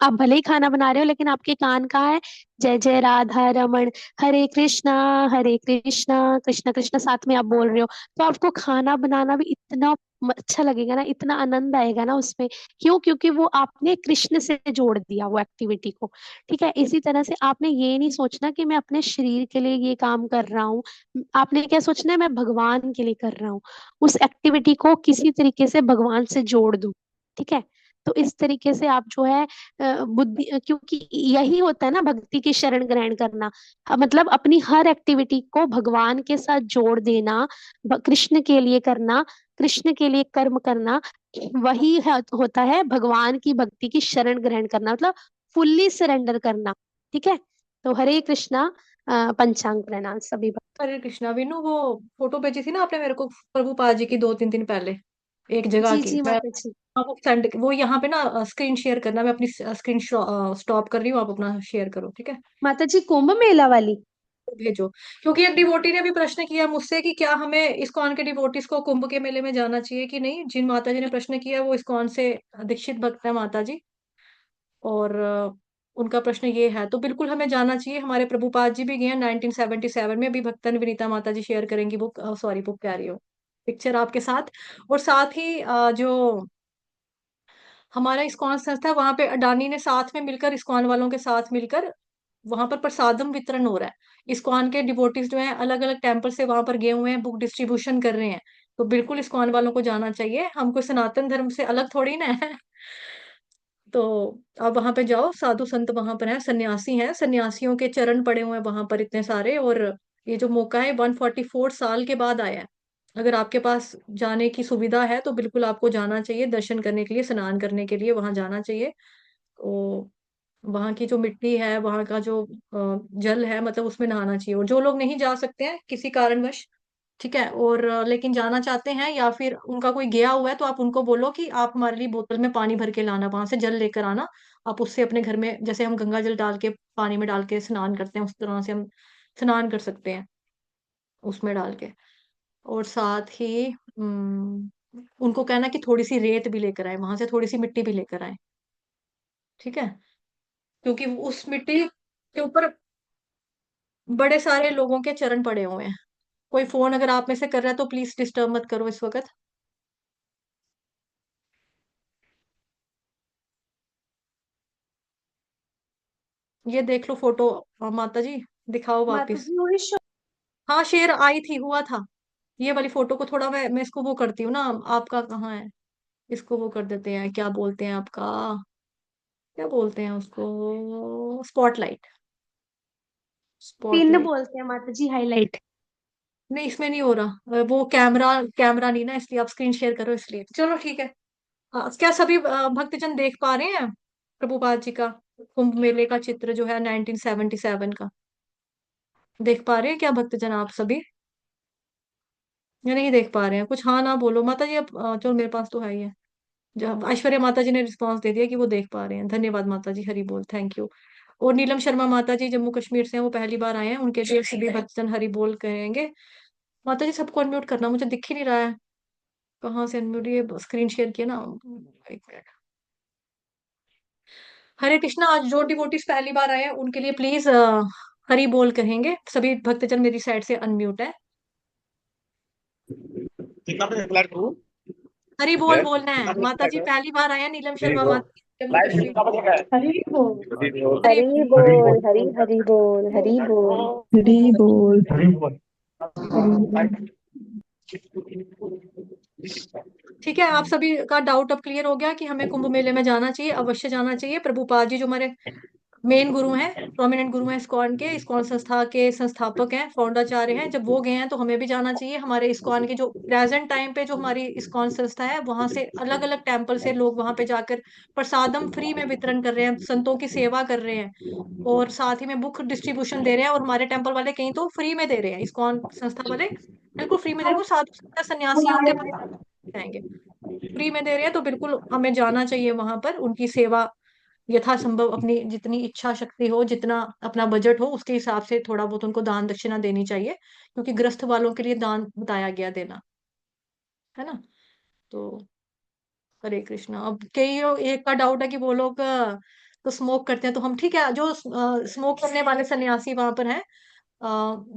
आप भले ही खाना बना रहे हो, लेकिन आपके कान कहाँ है, जय जय राधा रमन, हरे कृष्णा कृष्णा कृष्णा साथ में आप बोल रहे हो। तो आपको खाना बनाना भी इतना अच्छा लगेगा ना, इतना आनंद आएगा ना उसमें। क्यों? क्योंकि वो आपने कृष्ण से जोड़ दिया वो एक्टिविटी को। ठीक है? इसी तरह से आपने ये नहीं सोचना कि मैं अपने शरीर के लिए ये काम कर रहा हूँ, आपने क्या सोचना है, मैं भगवान के लिए कर रहा हूँ, उस एक्टिविटी को किसी तरीके से भगवान से जोड़ दूं। ठीक है? तो इस तरीके से आप जो है बुद्धि, क्योंकि यही होता है ना भक्ति की शरण ग्रहण करना, मतलब अपनी हर एक्टिविटी को भगवान के साथ जोड़ देना, कृष्ण के लिए करना, कृष्ण के लिए कर्म करना, वही होता है भगवान की भक्ति की शरण ग्रहण करना, मतलब फुल्ली सरेंडर करना। ठीक है? तो हरे कृष्णा। पंचांग प्रणाम सभी हरे कृष्णा। विनू, वो फोटो भेजी थी ना आपने मेरे को प्रभुपाद जी की 2-3 दिन पहले, एक जगह जी की, जी मैं माता जी। आपको सेंड, वो यहाँ पे ना स्क्रीन शेयर करना, मैं अपनी स्क्रीन स्टॉप कर रही हूँ, आप अपना शेयर करो, ठीक है? माता जी कुंभ मेला वाली। तो भेजो। क्योंकि एक डिवोटी ने भी प्रश्न किया मुझसे कि क्या हमें इस्कॉन के डिवोटीज को कुंभ के मेले में जाना चाहिए कि नहीं। जिन माता जी ने प्रश्न किया वो इस्कॉन से दीक्षित भक्त है माता जी, और उनका प्रश्न ये है, तो बिल्कुल हमें जाना चाहिए। हमारे प्रभुपाद जी भी गए हैं 1977 में, अभी भक्तन विनीता माता जी शेयर करेंगी बुक, सॉरी बुक कह रही हो, पिक्चर आपके साथ। और साथ ही जो हमारा इस्कॉन संस्था है, वहां पे अडानी ने साथ में मिलकर, इस्कॉन वालों के साथ मिलकर वहां पर प्रसादम वितरण हो रहा है। इस्कॉन के डिवोटीज जो हैं अलग अलग टेम्पल से वहां पर गए हुए हैं, बुक डिस्ट्रीब्यूशन कर रहे हैं। तो बिल्कुल इस्कॉन वालों को जाना चाहिए, हम कोई सनातन धर्म से अलग थोड़ी ना है। तो आप वहां पे जाओ, साधु संत वहां पर हैं, सन्यासी हैं, सन्यासियों के चरण पड़े हुए हैं वहां पर इतने सारे। और ये जो मौका है 144 साल के बाद आया है। अगर आपके पास जाने की सुविधा है तो बिल्कुल आपको जाना चाहिए, दर्शन करने के लिए, स्नान करने के लिए वहां जाना चाहिए। तो वहां की जो मिट्टी है, वहां का जो जल है, मतलब उसमें नहाना चाहिए। और जो लोग नहीं जा सकते हैं किसी कारणवश, ठीक है, और लेकिन जाना चाहते हैं, या फिर उनका कोई गया हुआ है, तो आप उनको बोलो कि आप हमारे लिए बोतल में पानी भर के लाना, वहां से जल लेकर आना। आप उससे अपने घर में, जैसे हम गंगा जल डाल के पानी में डाल के स्नान करते हैं, उस तरह से हम स्नान कर सकते हैं उसमें डाल के। और साथ ही उनको कहना कि थोड़ी सी रेत भी लेकर आए, वहां से थोड़ी सी मिट्टी भी लेकर आए, ठीक है? क्योंकि उस मिट्टी के ऊपर बड़े सारे लोगों के चरण पड़े हुए हैं। कोई फोन अगर आप में से कर रहा है तो प्लीज डिस्टर्ब मत करो इस वक्त। ये देख लो फोटो, माता जी दिखाओ माता वापस। जी वही हाँ शेयर आई थी, हुआ था। ये वाली फोटो को थोड़ा मैं इसको वो करती हूँ ना। आपका कहाँ है? इसको वो कर देते हैं, क्या बोलते हैं आपका, क्या बोलते हैं उसको, स्पॉटलाइट। Pin spotlight. बोलते हैं माता जी, हाईलाइट। नहीं इसमें नहीं हो रहा, वो कैमरा कैमरा नहीं ना, इसलिए आप स्क्रीन शेयर करो इसलिए। चलो ठीक है। क्या सभी भक्तजन देख पा रहे हैं प्रभुपाद जी का कुंभ मेले का चित्र जो है 1977 का? देख पा रहे हैं क्या भक्तजन आप सभी, या नहीं देख पा रहे हैं? कुछ हाँ ना बोलो माता जी। अब चलो मेरे पास तो है ही है। जब ऐश्वर्या माता जी ने रिस्पांस दे दिया कि वो देख पा रहे हैं, धन्यवाद माता जी, हरि बोल, थैंक यू। और नीलम शर्मा माता जी जम्मू कश्मीर से हैं, वो पहली बार आए हैं, उनके लिए सभी भक्तजन हरि बोल कहेंगे। माता जी सबको अनम्यूट करना, मुझे दिख ही नहीं रहा है कहाँ से अनम्यूट, ये स्क्रीन शेयर किया ना, एक मिनट। हरे कृष्णा, आज जो डिवोटीज पहली बार आए हैं उनके लिए प्लीज हरि बोल कहेंगे, सभी भक्तजन मेरी साइड से अनम्यूट है। कितना पे फ्लैट टू हरि बोल है? बोलना है, कितना पे माता फ्लैट जी है? पहली बार आए हैं नीलम थ्री शर्मा फोर माता जी जम्मू लाइट कश्मीर। कितना बजे का है? हरि बोल। थ्री फोर हरि हरी हरि बोल, बोल। हरी हरी बोल, हरी बोल। हरी बोल। हरि बोल। हरी बोल। ठीक है, आप सभी का डाउट अब क्लियर हो गया कि हमें कुंभ मेले में जाना चाहिए, अवश्य जाना चाहिए। प्रभुपाद जी जो हमारे मेन गुरु हैं, प्रोमिनेंट गुरु हैं इस्कॉन के, इस्कॉन संस्था के संस्थापक हैं, फौंडाचार्य हैं, जब वो गए हैं तो हमें भी जाना चाहिए। हमारे इस्कॉन के जो प्रेजेंट टाइम पे जो हमारी इस्कॉन संस्था है, वहां से अलग अलग टेम्पल से लोग वहां पे जाकर प्रसादम फ्री में वितरण कर रहे हैं, संतों की सेवा कर रहे हैं, और साथ ही में बुक डिस्ट्रीब्यूशन दे रहे हैं। और हमारे टेम्पल वाले कहीं तो फ्री में दे रहे हैं, इस्कॉन संस्था वाले बिल्कुल फ्री में दे रहे हैं। वो साधु संत सन्यासी हैं, उनके पास जाएंगे, फ्री में दे रहे हैं, तो बिल्कुल हमें जाना चाहिए वहां पर, उनकी सेवा यथासंभव अपनी जितनी इच्छा शक्ति हो, जितना अपना बजट हो, उसके हिसाब से थोड़ा बहुत उनको दान दक्षिणा देनी चाहिए, क्योंकि ग्रस्त वालों के लिए दान बताया गया देना, है ना। तो हरे कृष्णा। अब कई एक का डाउट है कि वो लोग तो स्मोक करते हैं, तो हम ठीक है, जो स्मोक करने वाले सन्यासी वहां पर हैं,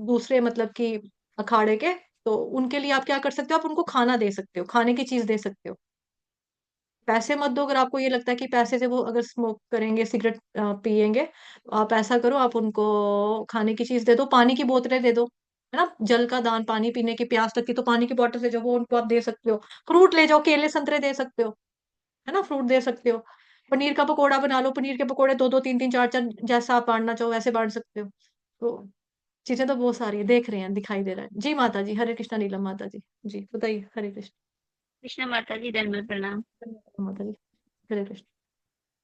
दूसरे मतलब कि अखाड़े के, तो उनके लिए आप क्या कर सकते हो, आप उनको खाना दे सकते हो, खाने की चीज दे सकते हो। पैसे मत दो, अगर आपको ये लगता है कि पैसे से वो अगर स्मोक करेंगे, सिगरेट पिएंगे, तो आप ऐसा करो, आप उनको खाने की चीज दे दो, पानी की बोतलें दे दो, है ना, जल का दान, पानी पीने की प्यास लगती तो पानी की बोतल से जो वो उनको आप दे सकते हो। फ्रूट ले जाओ, केले संतरे दे सकते हो, है ना, फ्रूट दे सकते हो। पनीर का पकौड़ा बना लो, पनीर के पकौड़े दो दो तीन तीन चार चार, जैसा आप बांटना चाहो वैसे बांट सकते हो। तो चीजें तो बहुत सारी है, देख रहे हैं, दिखाई दे रहा है। जी माता जी, हरे कृष्णा नीलम माता जी, जी बताइए। हरे कृष्णा माता जी, धन्यवाद, प्रणाम। कृष्ण माता जी, हरे कृष्ण।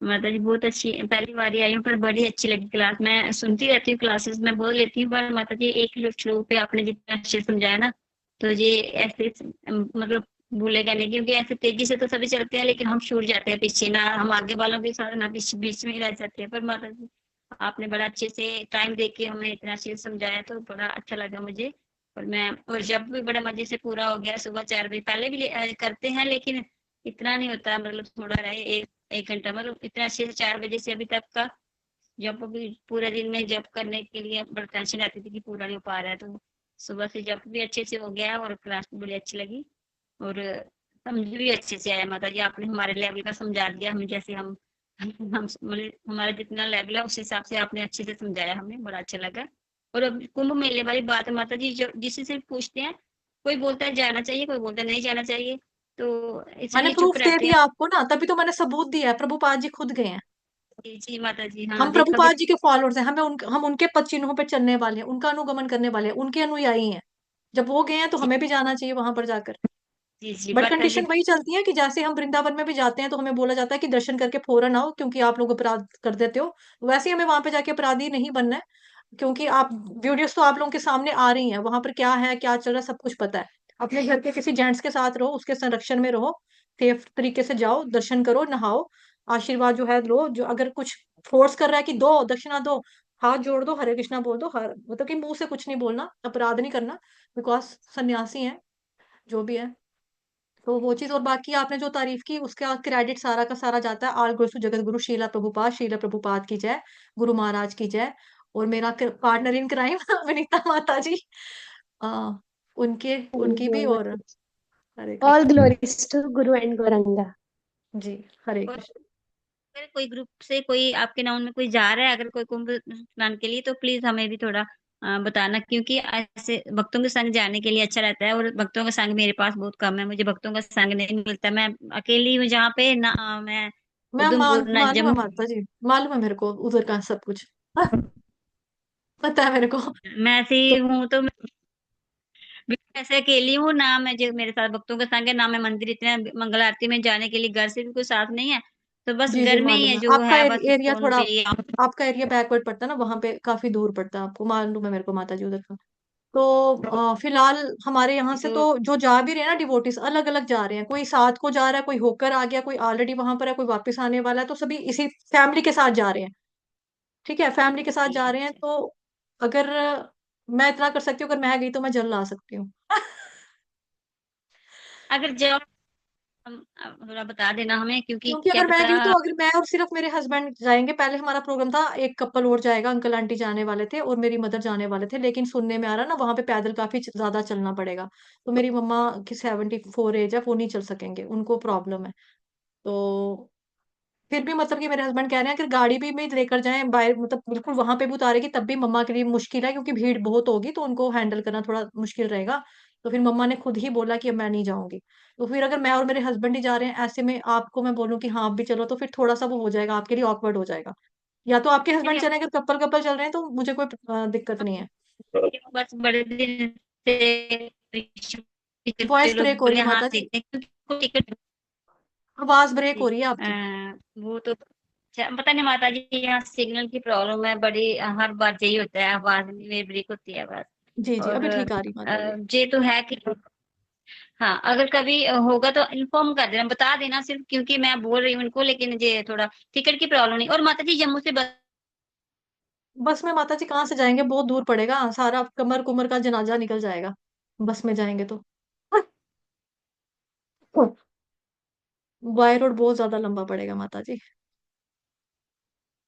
माता जी बहुत अच्छी, पहली बार ही आई हूँ पर बड़ी अच्छी लगी क्लास। मैं सुनती रहती हूँ क्लासेस में, बोल लेती हूँ, पर माता जी एक श्लोक पे आपने जितना अच्छे से समझाया ना, तो ये ऐसे मतलब भूलेगा नहीं, क्योंकि ऐसे तेजी से तो सभी चलते हैं लेकिन हम छूट जाते हैं पीछे, ना हम आगे वालों के साथ ना पीछे, बीच में ही रह जाते हैं। पर माता जी आपने बड़ा अच्छे से टाइम दे के हमें इतना अच्छे से समझाया, तो बड़ा अच्छा लगा मुझे। और मैं, और जब भी बड़ा मजे से पूरा हो गया, सुबह 4 बजे पहले भी करते हैं, लेकिन इतना नहीं होता, मतलब थोड़ा रहे, एक घंटा, मतलब इतना अच्छे से 4 बजे से अभी तक का जब भी पूरे दिन में जब करने के लिए बड़ी टेंशन रहती थी कि पूरा नहीं हो पा रहा है, तो सुबह से जब भी अच्छे से हो गया, और क्लास भी बड़ी अच्छी लगी, और समझ भी अच्छे से आया। माता जी आपने हमारे लेवल का समझा दिया, हम जैसे हम मतलब हमारा जितना लेवल है उस हिसाब से आपने अच्छे से समझाया, हमें बड़ा अच्छा लगा। और अब कुंभ मेले वाली बात है माता जी, जो जिसे से पूछते हैं, कोई बोलता है जाना चाहिए, कोई बोलता है नहीं जाना चाहिए, तो मैंने इसलिए चुप प्रूफ दे रहते हैं। दिया आपको ना, तभी तो मैंने सबूत दिया है, प्रभुपाद जी खुद गए हैं। जी जी माता जी, हाँ हम देखा भी। प्रभुपाद जी के फॉलोअर्स हैं, हम उनके पद चिन्हों पे चलने वाले हैं, उनका अनुगमन करने वाले हैं, उनके अनुयायी हैं। जब वो गए हैं तो जी हमें भी जाना चाहिए वहां पर जाकर। जी जी बट माता जी। कंडीशन वही चलती है कि जैसे हम वृंदावन में भी जाते हैं तो हमें बोला जाता है कि दर्शन करके फौरन आओ, क्योंकि आप लोग अपराध कर देते हो। वैसे ही हमें वहां पे जाके अपराधी नहीं बनना है, क्योंकि आप वीडियोस तो आप लोगों के सामने आ रही हैं, वहां पर क्या है क्या चल रहा है सब कुछ पता है। अपने घर के किसी जेंट्स के साथ रहो, उसके संरक्षण में रहो, सेफ तरीके से जाओ, दर्शन करो, नहाओ, आशीर्वाद जो है लो। जो अगर कुछ फोर्स कर रहा है कि दो दक्षिणा दो, हाथ जोड़ दो, हरे कृष्णा बोल दो, हर मतलब कि मुंह से कुछ नहीं बोलना, अपराध नहीं करना, बिकॉज सन्यासी हैं जो भी है। तो वो चीज, और बाकी आपने जो तारीफ की उसका क्रेडिट सारा का सारा जाता है आल गुरु जगत गुरु शीला प्रभुपाद की जय, गुरु महाराज की जय। और मेरा पार्टनर इन क्राइम विनीता माता जी, उनके उनकी भी, और हरे all Krishna. Glories to Guru and Gauranga. जी, हरे और कृष्ण। अगर कोई ग्रुप से कोई आपके नाउन में कोई जा रहा है अगर कोई कुंभ स्नान के लिए, तो प्लीज हमें भी थोड़ा बताना, क्योंकि ऐसे भक्तों के संग जाने के लिए अच्छा रहता है, और भक्तों का संग मेरे पास बहुत कम है, मुझे भक्तों का संग नहीं मिलता, मैं अकेली हूँ जहाँ पे ना, मैं मैं उधमपुर ना मालूम है जम्मू। माता जी, मालूम है मेरे को उधर का सब कुछ। पता है मेरे को। मैं ऐसी तो हूँ तो मैं बिल्कुल ऐसे अकेली हूँ ना, मैं जो मेरे साथ भक्तों का संग है ना, मैं मंदिर इतने मंगल आरती में जाने के लिए घर से भी कोई साथ नहीं है, तो बस जी जी, घर में ही मालूम है है जो आपका है, बस एरिया इस्कॉन हो थोड़ा, गई। आपका एरिया बैकवर्ड पड़ता है ना, वहां पे काफी दूर पड़ता है आपको, मालूम है मेरे को माता जी उधर का। तो फिलहाल हमारे यहाँ से तो तो जो जा भी रहे हैं ना डिवोटीज, अलग अलग जा रहे हैं, कोई साथ को जा रहा है, कोई होकर आ गया, कोई ऑलरेडी वहां पर है, कोई वापस आने वाला है, तो सभी इसी फैमिली के साथ जा रहे हैं। ठीक है, फैमिली के साथ जा रहे हैं, अच्छा, तो अगर मैं इतना कर सकती हूँ, अगर मैं गई तो मैं जल ला सकती हूँ। अगर जब थोड़ा बता देना हमें, क्योंकि क्योंकि क्या अगर मैं गई तो, पता। अगर मैं और सिर्फ मेरे हस्बैंड जाएंगे, पहले हमारा प्रोग्राम था एक कपल और जाएगा, अंकल आंटी जाने वाले थे और मेरी मदर जाने वाले थे, लेकिन सुनने में आ रहा ना वहां पे पैदल काफी ज्यादा चलना पड़ेगा, तो मेरी मम्मा की 74 एज है, वो नहीं चल सकेंगे, उनको प्रॉब्लम है। तो फिर भी मतलब कि मेरे हस्बैंड कह रहे हैं, अगर गाड़ी भी में लेकर जाएं बाय, मतलब बिल्कुल वहां पे भी उतारेगी तब भी मम्मा के लिए मुश्किल है, क्योंकि भीड़ बहुत होगी तो उनको हैंडल करना थोड़ा मुश्किल रहेगा। तो फिर मम्मा ने खुद ही बोला कि अब मैं नहीं जाऊंगी। तो फिर अगर मैं और मेरे हस्बैंड ही जा रहे हैं, ऐसे में आपको मैं बोलूं कि हाँ आप भी चलो, तो फिर थोड़ा सा वो हो जाएगा, आपके लिए ऑकवर्ड हो जाएगा। या तो आपके हस्बैंड चलिए, चले, अगर कपल कपल चल रहे हैं तो मुझे कोई दिक्कत नहीं है। बस बड़े दिन से वॉइस लोग ब्रेक हो रही बोले है हाँ माता जी, देखते हैं, क्योंकि कोई टिकट। आवाज ब्रेक जी, हो रही है आपकी। वो तो पता नहीं माता जी, यहाँ सिग्नल की प्रॉब्लम है बड़ी, हर बार यही होता है, आवाज में ब्रेक होती है बस। जी जी, और अभी ठीक आ रही माता जी। ये तो है कि हाँ, अगर कभी होगा तो इन्फॉर्म कर देना, बता देना सिर्फ, क्योंकि मैं बोल रही हूँ उनको, लेकिन ये थोड़ा टिकट की प्रॉब्लम नहीं। और माता जी जम्मू से बस। बस में माता जी कहाँ से जाएंगे, बहुत दूर पड़ेगा, सारा कमर कुमर का जनाजा निकल जाएगा बस में जाएंगे तो। बाय रोड बहुत ज्यादा लंबा पड़ेगा माता जी।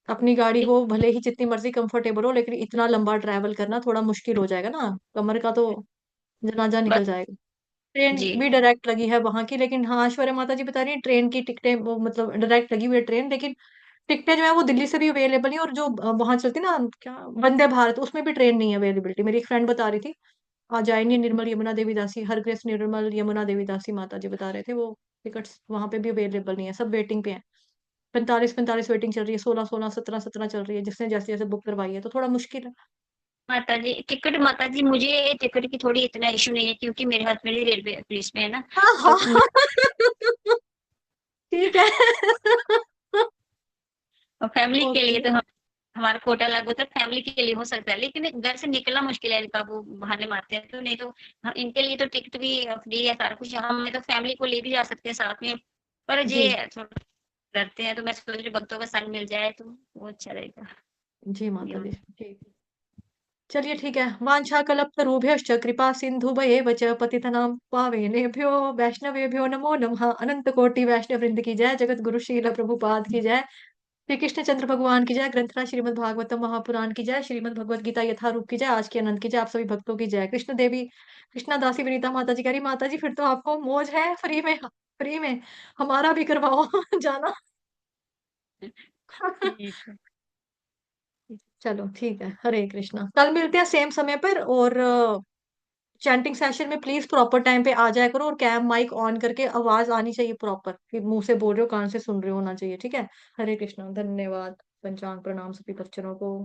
अपनी गाड़ी हो भले ही जितनी मर्जी कंफर्टेबल हो, लेकिन इतना लंबा ट्रैवल करना थोड़ा मुश्किल हो जाएगा ना, कमर का तो जनाजा निकल जाएगा। ट्रेन जी, भी डायरेक्ट लगी है वहां की, लेकिन हाँ ऐश्वर्या माता जी बता रही है ट्रेन की टिकटें वो मतलब डायरेक्ट लगी हुई है ट्रेन, लेकिन टिकटें जो है वो दिल्ली से भी अवेलेबल है, और जो वहां चलती ना क्या, वंदे भारत, उसमें भी ट्रेन नहीं है अवेलेबिलिटी, मेरी एक फ्रेंड बता रही थी। जाइनी निर्मल यमुना देवी दासी, हरग्रेस निर्मल यमुना देवी दासी माता जी बता रहे थे, वो टिकट्स वहां पे भी अवेलेबल नहीं है, सब वेटिंग पे है। 45 वेटिंग चल रही है, 16 17 चल रही है, जिसने जैसे जैसे बुक करवाई है, तो थोड़ा मुश्किल है। माता जी टिकट, माता जी मुझे टिकट की थोड़ी इतना इशू नहीं है, क्योंकि मेरे हस्बैंड भी रेलवे पुलिस में है ना, हाँ तो हाँ। ठीक है। फैमिली के ओके। लिए तो हम, हमारा कोटा लागू होता है, फैमिली के लिए हो सकता है, लेकिन घर से निकलना मुश्किल है, इनका वो बहाने मारते हैं, तो नहीं तो इनके लिए तो टिकट भी फ्री है, सारा कुछ, हम तो फैमिली को ले भी जा सकते हैं साथ में, पर जी ये थोड़ा डरते हैं, तो मैं सोच रही हूँ भक्तों का संग मिल जाए तो वो अच्छा रहेगा। जी ये माता जी, ठीक। चलिए ठीक है, वाञ्छा कल्पतरुभ्यश्च कृपा सिन्धुभयेव च पतितनां पावनेभ्यो वैष्णवेभ्यो नमो नमः। अनंत कोटि वैष्णव वृंद की जय, जगत गुरु श्रील प्रभुपाद की जय, श्री कृष्ण चंद्र भगवान की जय, ग्रंथराज श्रीमद् भागवतम महापुराण की जय, श्रीमद् भगवत गीता यथारूप की जय, आज की अनंत की जय, आप सभी भक्तों की जय। कृष्ण देवी कृष्णा दासी विनीता माता जी कह रही, माता जी फिर तो आपको मौज है, फ्री में, फ्री में हमारा भी करवाओ जाना। ठीक है। चलो ठीक है, हरे कृष्णा, कल मिलते हैं सेम समय पर, और चैंटिंग सेशन में प्लीज प्रॉपर टाइम पे आ जाया करो, और कैम माइक ऑन करके आवाज आनी चाहिए प्रॉपर, कि मुंह से बोल रहे हो कान से सुन रहे हो होना चाहिए, ठीक है। हरे कृष्णा, धन्यवाद, पंचांग प्रणाम सभी बच्चों को।